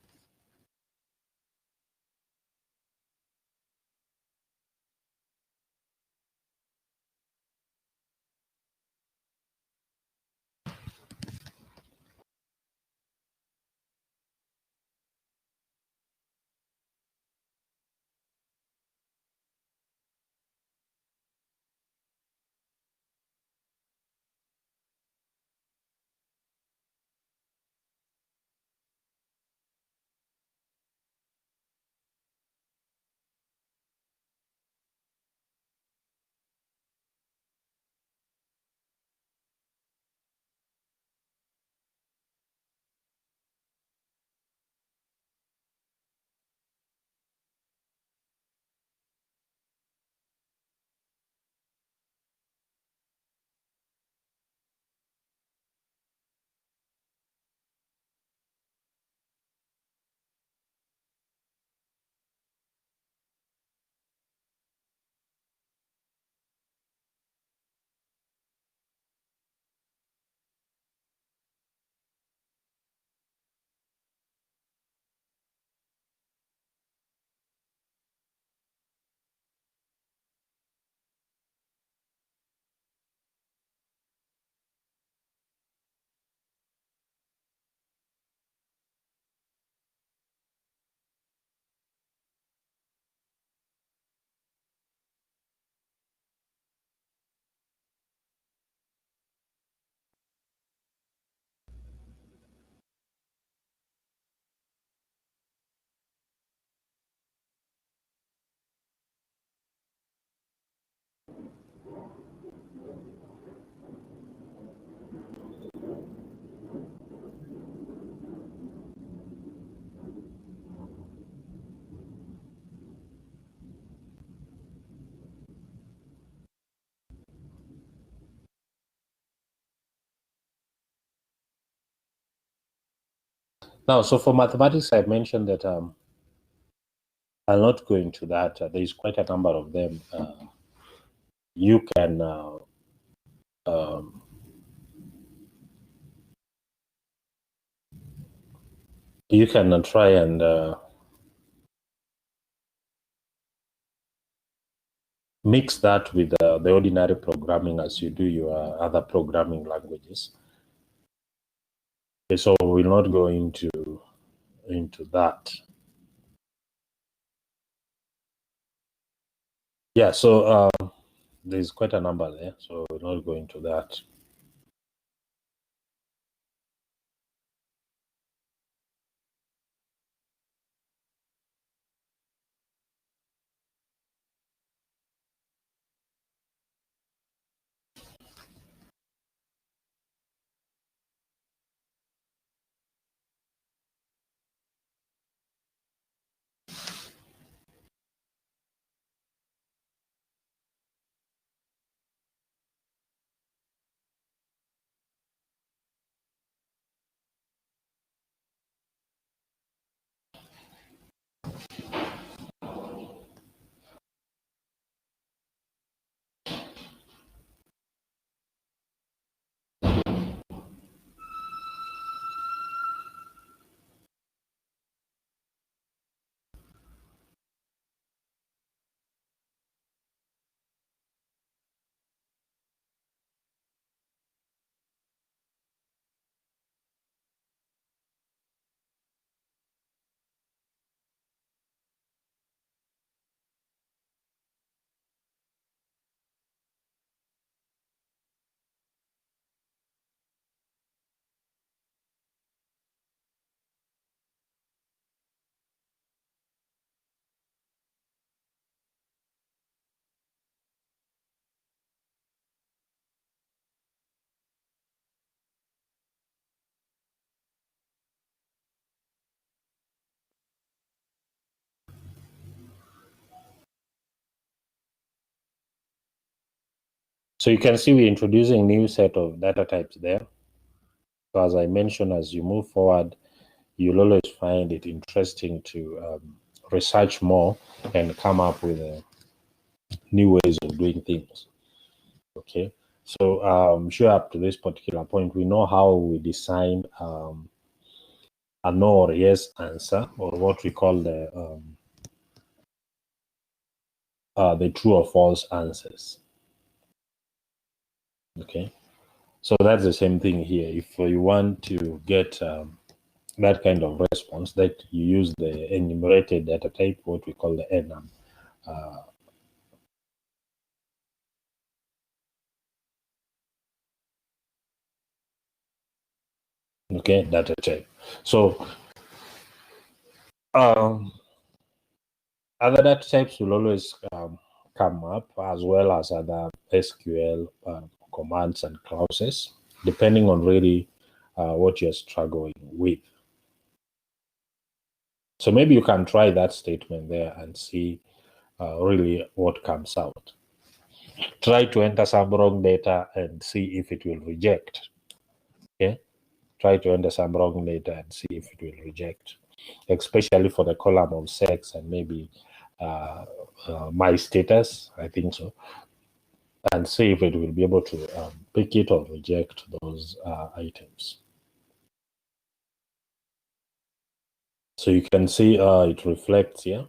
Now, so for mathematics, I mentioned that I'll not go into that. There's quite a number of them. You can um, try and mix that with the ordinary programming as you do your other programming languages. Okay, so we'll not go into that. Yeah, so there's quite a number there, so we're not going to that. So you can see we're introducing new set of data types there. So as I mentioned, as you move forward, you'll always find it interesting to research more and come up with new ways of doing things. Okay, so sure, up to this particular point, we know how we design a no or yes answer, or what we call the true or false answers. Okay, so that's the same thing here. If you want to get that kind of response, that you use the enumerated data type, what we call the enum. Okay, data type. So other data types will always come up, as well as other SQL commands and clauses, depending on really what you're struggling with. So maybe you can try that statement there and see really what comes out. Try to enter some wrong data and see if it will reject. Okay, try to enter some wrong data and see if it will reject, especially for the column of sex and maybe my status, I think so, and see if it will be able to pick it or reject those items. So you can see it reflects here.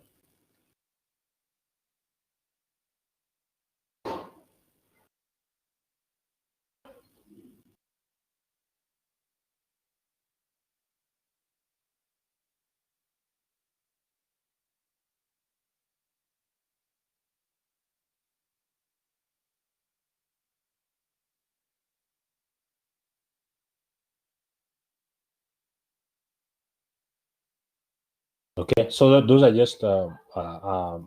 Okay, so those are just other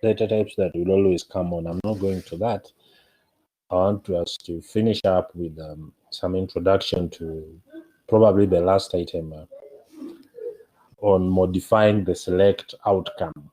data types that will always come on. I'm not going to that. I want us to finish up with some introduction to probably the last item on modifying the select outcome.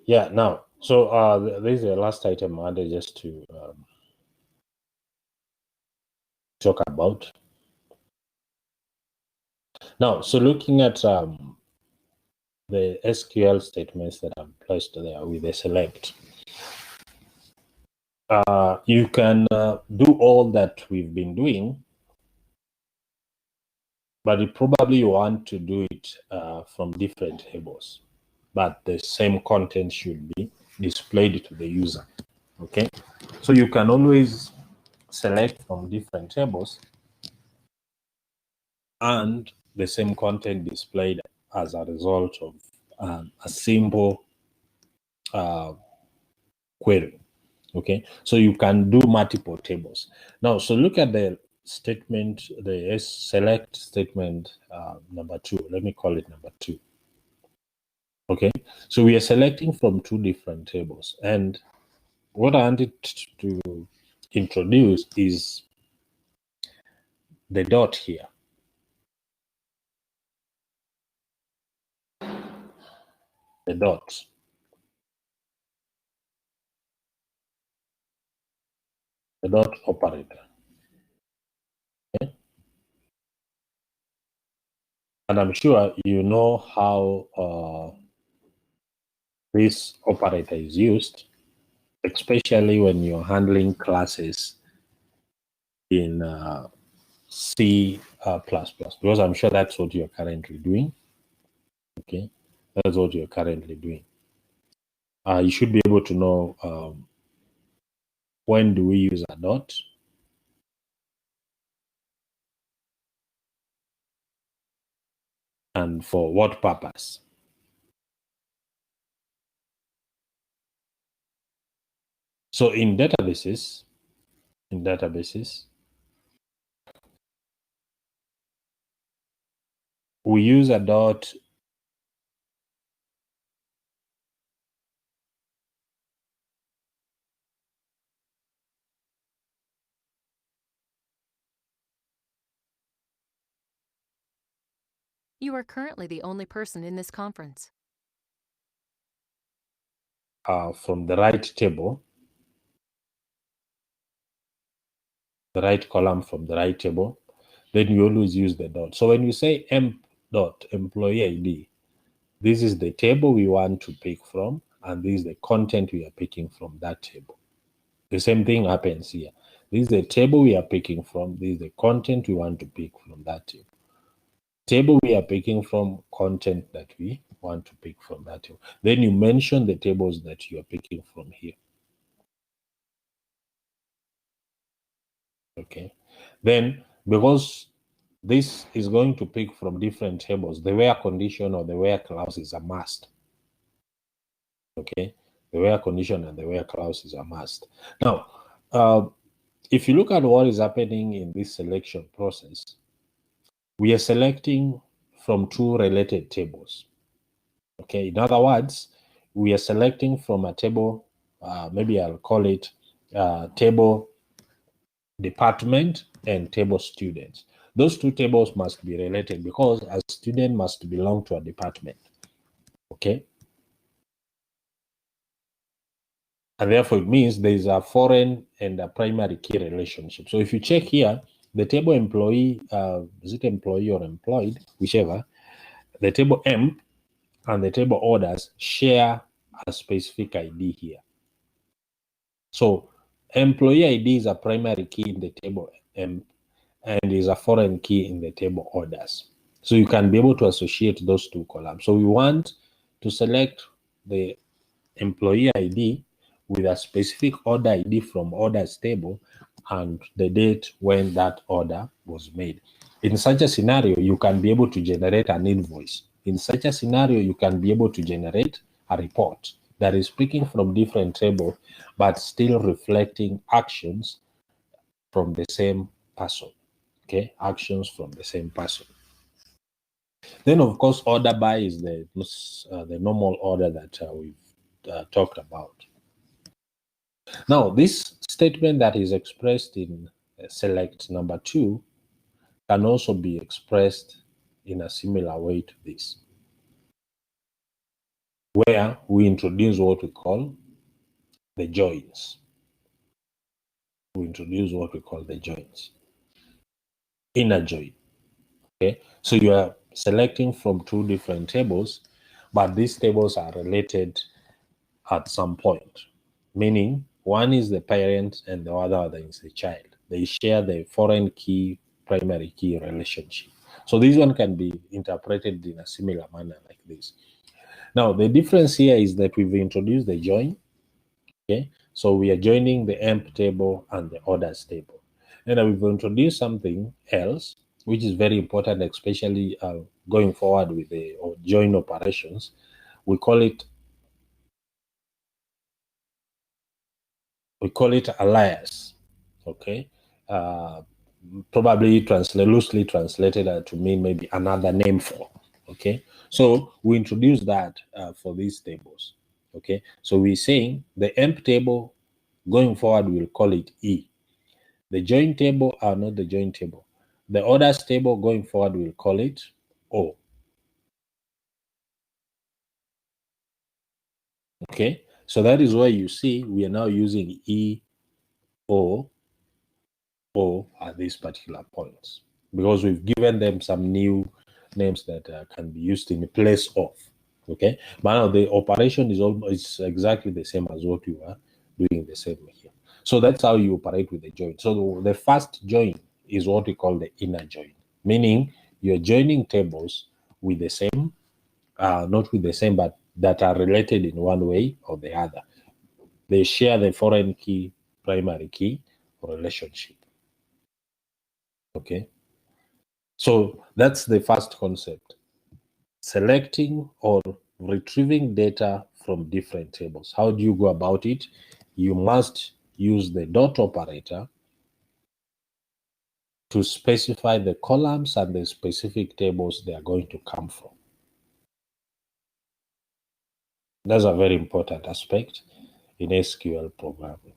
Yeah, now, so this is the last item I wanted just to talk about. Now, so looking at the SQL statements that I've placed there with the select, you can do all that we've been doing, but you probably want to do it from different tables, but the same content should be displayed to the user. Okay, so you can always select from different tables and the same content displayed as a result of a simple query. Okay, so you can do multiple tables. Now, so look at the statement, the select statement number 2. Let me call it number 2. Okay, so we are selecting from 2 different tables, and what I wanted to introduce is the dot here. The dot. The dot operator. Okay? And I'm sure you know how this operator is used, especially when you're handling classes in C++, because I'm sure that's what you're currently doing. Okay, that's what you're currently doing. You should be able to know when do we use a dot, and for what purpose. So in databases, we use a dot You are currently the only person in this conference. from the right table, the right column from the right table, then you always use the dot. So when you say emp dot employee ID, this is the table we want to pick from, and this is the content we are picking from that table. The same thing happens here. This is the table we are picking from. This is the content we want to pick from that table. Table we are picking from, content that we want to pick from that table. Then you mention the tables that you are picking from here. Okay. Then, because this is going to pick from different tables, the where condition or the where clause is a must. Okay. The where condition and the where clause is a must. Now, if you look at what is happening in this selection process, we are selecting from 2 related tables. Okay, in other words, we are selecting from a table, maybe I'll call it table department and table students. Those 2 tables must be related because a student must belong to a department. Okay. And therefore, it means there is a foreign and a primary key relationship. So if you check here, the table employee, is it employee or employed, whichever, the table emp and the table orders share a specific ID here. So employee ID is a primary key in the table emp and is a foreign key in the table orders. So you can be able to associate those 2 columns. So we want to select the employee ID with a specific order ID from orders table and the date when that order was made. In such a scenario, you can be able to generate an invoice. In such a scenario, you can be able to generate a report that is picking from different tables, but still reflecting actions from the same person. Okay, actions from the same person. Then, of course, order by is the normal order that we've talked about. Now, this statement that is expressed in select number 2 can also be expressed in a similar way to this, where we introduce what we call the joins. We introduce what we call the joins. inner join. Okay, so you are selecting from two different tables, but these tables are related at some point, meaning one is the parent and the other is the child. They share the foreign key, primary key relationship. So this one can be interpreted in a similar manner like this. Now, the difference here is that we've introduced the join. Okay, so we are joining the emp table and the orders table. And we've introduced something else, which is very important, especially going forward with the join operations. We call it alias. Okay, probably loosely translated to mean maybe another name for. Okay, so we introduce that for these tables. Okay, so we're saying the emp table going forward we'll call it E. The join table are not the join table. The orders table going forward we'll call it O. Okay, so that is why you see we are now using E, O at these particular points, because we've given them some new names that can be used in place of. Okay, but now the operation is almost exactly the same as what we were doing the same here. So that's how you operate with the join. So the first join is what we call the inner join, meaning you're joining tables with the same, not with the same, but that are related in one way or the other. They share the foreign key, primary key relationship. Okay, so that's the first concept. Selecting or retrieving data from different tables. How do you go about it? You must use the dot operator to specify the columns and the specific tables they are going to come from. That's a very important aspect in SQL programming.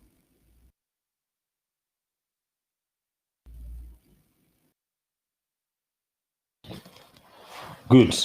Good.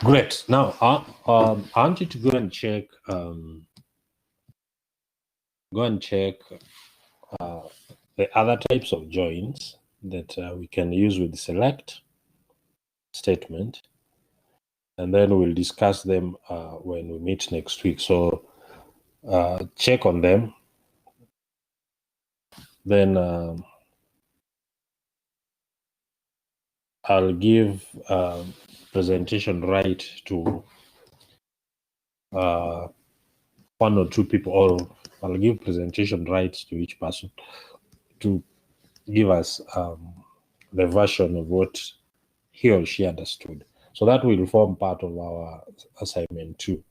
Great. Now, I want you to go and check. The other types of joins that we can use with the select statement, and then we'll discuss them when we meet next week. So check on them. Then I'll give presentation right to one or two people, or I'll give presentation rights to each person to give us the version of what he or she understood. So that will form part of our assignment 2.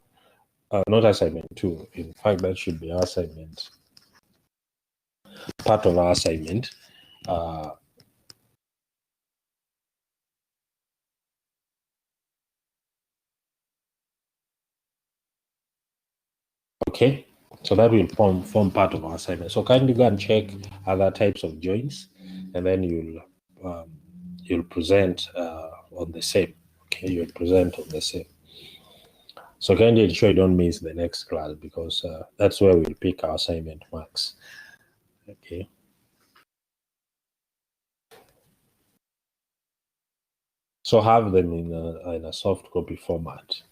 Not assignment 2. In fact, that should be our assignment. Part of our assignment. Okay, so that will form part of our assignment. So kindly go and check other types of joins, and then you'll present on the same. Okay, you present on the same. So kindly ensure you don't miss the next class, because that's where we'll pick our assignment marks. Okay. So have them in a soft copy format.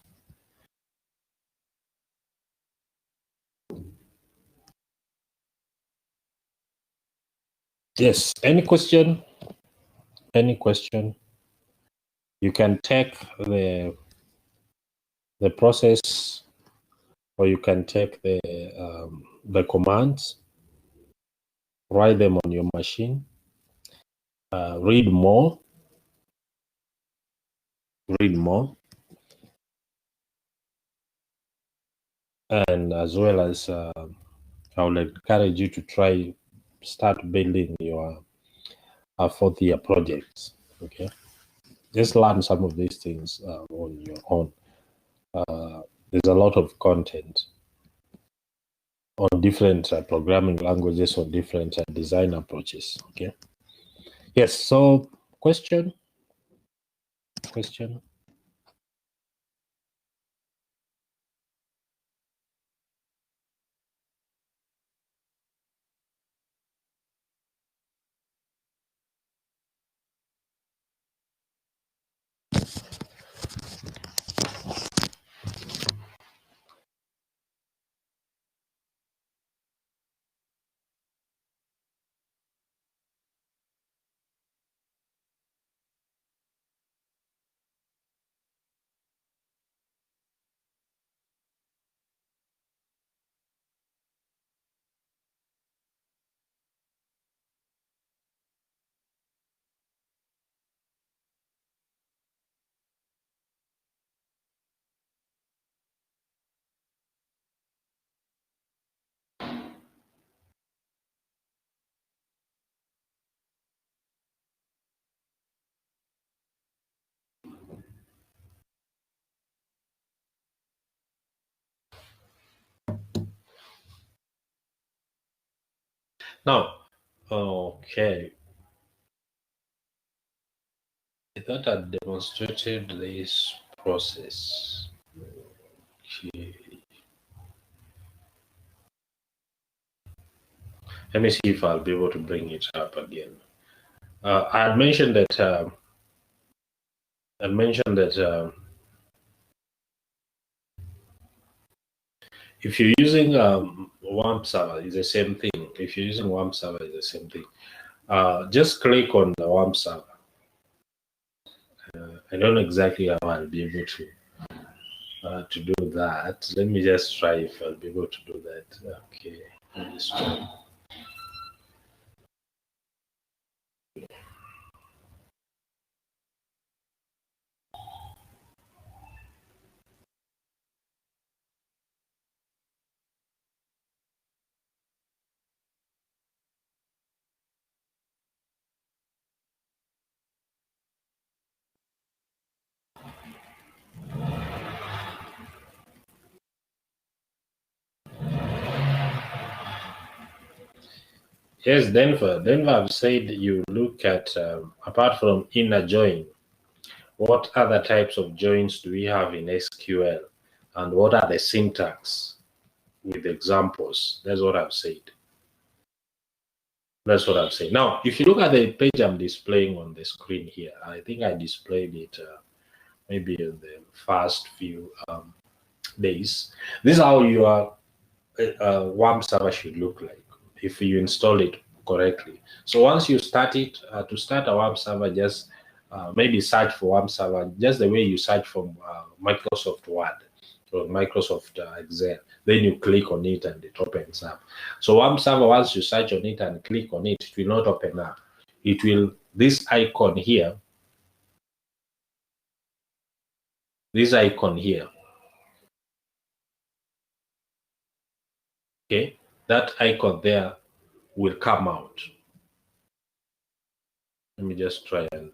Yes. Any question? Any question? You can take the process, or you can take the commands, write them on your machine, read more, and as well as I would encourage you to start building your fourth year projects. Okay, just learn some of these things on your own. There's a lot of content on different programming languages, on different design approaches. Okay. Yes. So, question. Now, okay. I thought I demonstrated this process. Okay. Let me see if I'll be able to bring it up again. I had mentioned that. If you're using WAMP server, it's the same thing. If you're using WAMP server, it's the same thing. Just click on the WAMP server. I don't know exactly how I'll be able to do that. Let me just try if I'll be able to do that. Okay, let me just try. Yes, Denver. I've said you look at, apart from inner join, what other types of joins do we have in SQL? And what are the syntax with examples? That's what I've said. Now, if you look at the page I'm displaying on the screen here, I think I displayed it maybe in the first few days. This is how your WAMP server should look like if you install it correctly. So once you start it, to start a WAMP server, just maybe search for WAMP server just the way you search for Microsoft Word or Microsoft Excel. Then you click on it and it opens up. So WAMP server, once you search on it and click on it, it will not open up. It will, this icon here, okay, that icon there will come out. Let me just try and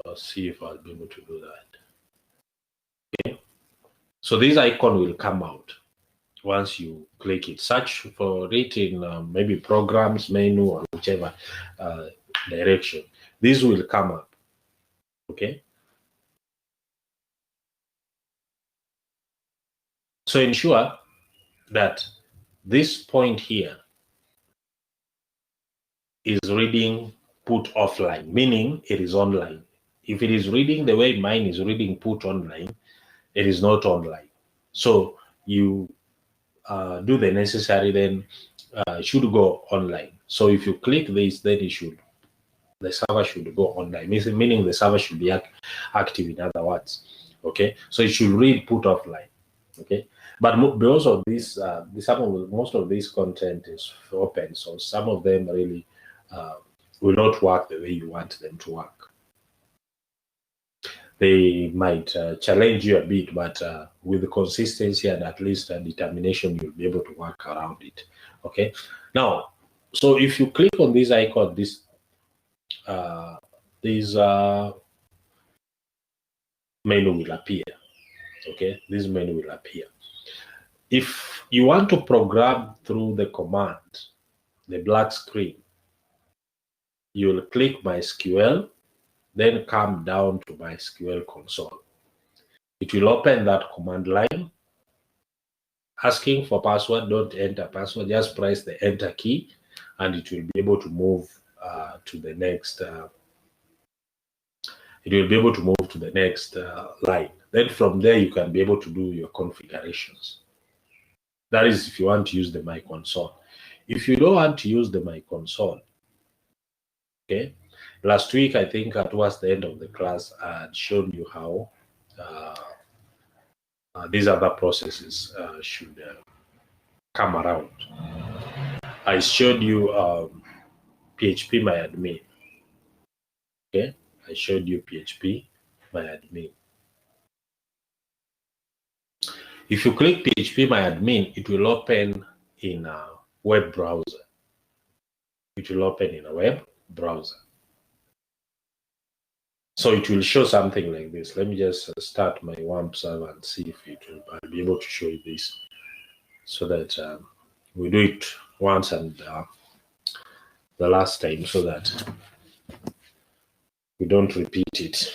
I'll see if I'll be able to do that. Okay, so this icon will come out once you click it. Search for it in maybe programs menu or whichever direction. This will come up. Okay. So ensure that this point here is reading put offline, meaning it is online. If it is reading the way mine is reading put online, it is not online. So you do the necessary, then it should go online. So if you click this, then the server should go online, meaning the server should be active, in other words. Okay, so it should read put offline. Okay, but because of this, most of this content is open, so some of them really will not work the way you want them to work. They might challenge you a bit, but with the consistency and at least determination, you'll be able to work around it. Okay, now, so if you click on this icon, this menu will appear. Okay, this menu will appear. If you want to program through the command, the black screen, you'll click MySQL, then come down to MySQL console. It will open that command line. Asking for password, don't enter password, just press the enter key, and it will be able to move to the next. It will be able to move to the next line. Then from there, you can be able to do your configurations. That is if you want to use the My Console. If you don't want to use the My Console, okay, last week, I think towards the end of the class, I had shown you how these other processes should come around. I showed you PHP My Admin. Okay, I showed you PHP My Admin. If you click PHP My Admin, it will open in a web browser. It will open in a web browser. So it will show something like this. Let me just start my WAMP server and see if I'll be able to show you this, so that we do it once and the last time, so that we don't repeat it.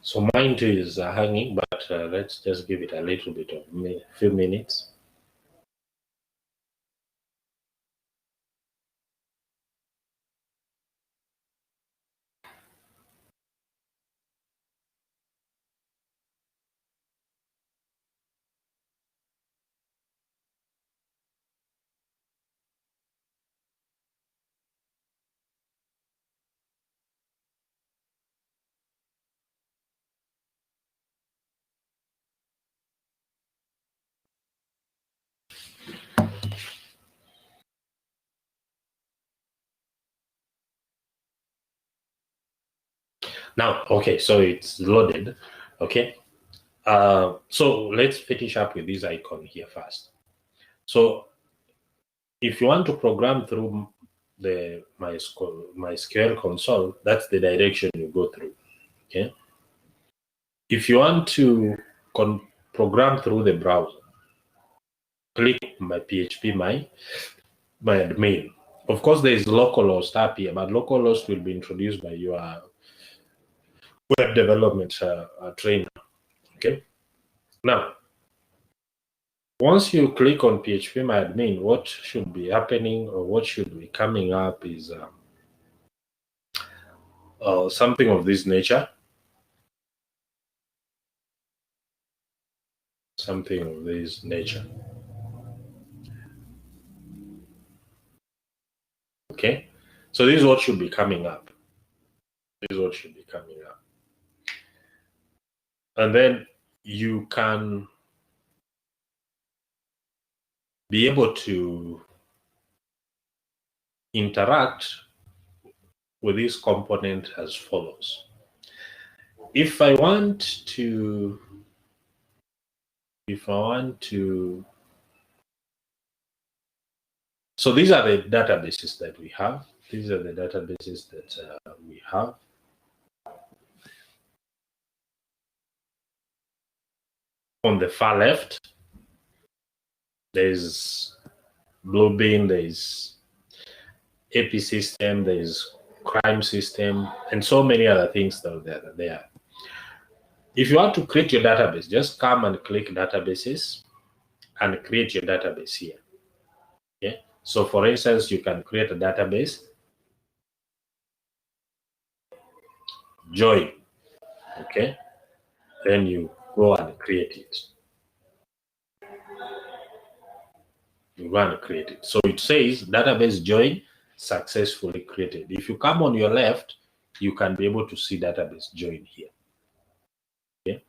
So mine too is hanging, but let's just give it a little bit of few minutes. Now, okay, so it's loaded. Okay. So let's finish up with this icon here first. So if you want to program through the MySQL console, that's the direction you go through. Okay. If you want to program through the browser, click my PHP my admin. Of course, there is localhost up here, but localhost will be introduced by your web development trainer. Okay. Now, once you click on PHP my admin, what should be happening or what should be coming up is something of this nature. Something of this nature. Okay. So this is what should be coming up. This is what should be coming up. And then you can be able to interact with this component as follows. If I want to, so these are the databases that we have. These are the databases that we have. On the far left, there's Bluebeam, there's AP system, there's crime system, and so many other things that are there. If you want to create your database, just come and click databases and create your database here. Okay. So for instance, you can create a database, join. Okay. Then you go and create it. You go and create it. So it says database join successfully created. If you come on your left, you can be able to see database join here. Okay.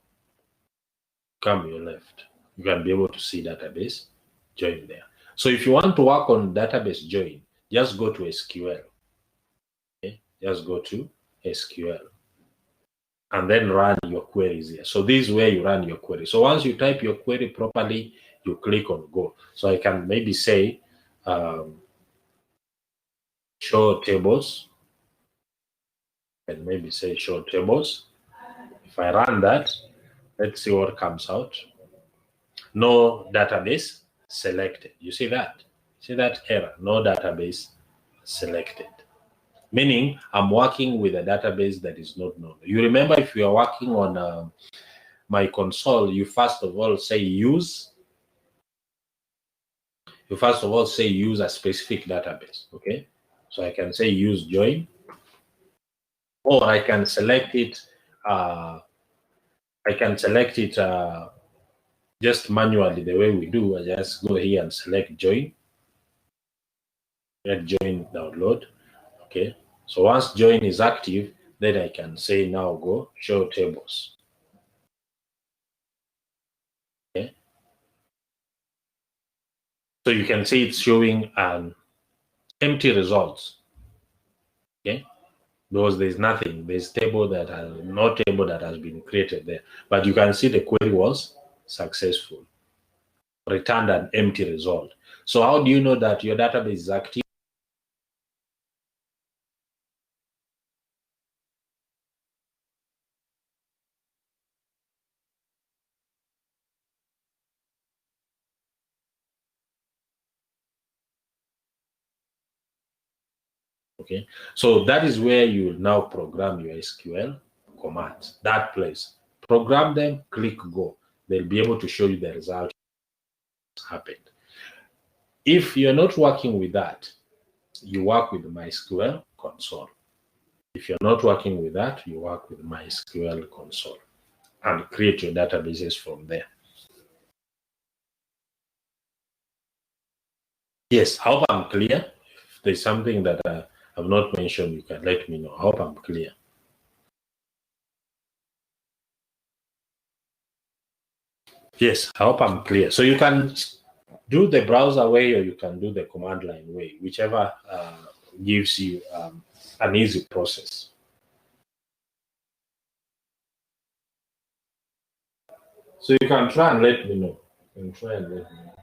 Come on your left, you can be able to see database join there. So if you want to work on database join, just go to SQL. Okay. Just go to SQL. And then run your queries here. So this is where you run your query. So once you type your query properly, you click on go. So I can maybe say show tables, and maybe say show tables. If I run that, let's see what comes out. No database selected. You see that? See that error? No database selected. Meaning I'm working with a database that is not known. You remember if you are working on my console, you first of all say use. You first of all say use a specific database. Okay. So I can say use join, or I can select it. Just manually the way we do. I just go here and select join. Let join download. Okay. So once join is active, then I can say now go show tables. Okay. So you can see it's showing an empty results. Okay. Because there's nothing, there's no table that has been created there. But you can see the query was successful, returned an empty result. So how do you know that your database is active? Okay, so that is where you will now program your SQL commands, that place. Program them, click go. They'll be able to show you the result happened. If you're not working with that, you work with MySQL console. If you're not working with that, you work with MySQL console and create your databases from there. Yes, I hope I'm clear. If there's something that I've not mentioned, you can let me know. I hope I'm clear. Yes, I hope I'm clear. So you can do the browser way or you can do the command line way, whichever gives you an easy process. So you can try and let me know. You can try and let me know.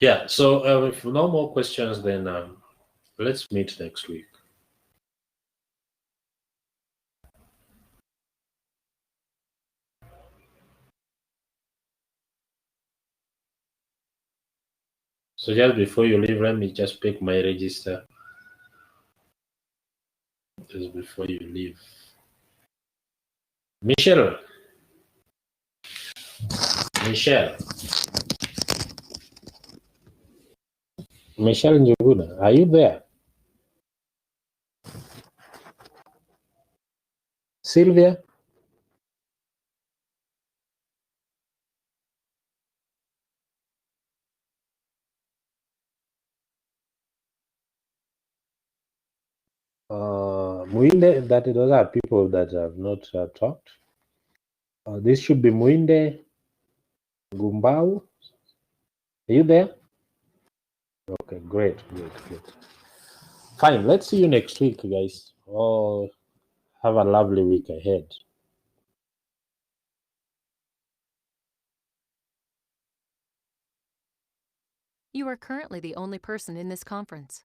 Yeah, so if no more questions, then let's meet next week. So just before you leave, let me just pick my register. Just before you leave. Michelle. Michelle Njuguna, are you there? Sylvia? Muinde, that those are people that have not talked. This should be Muinde Gumbau. Are you there? Okay, great. Fine, let's see you next week, guys. Oh, have a lovely week ahead. You are currently the only person in this conference.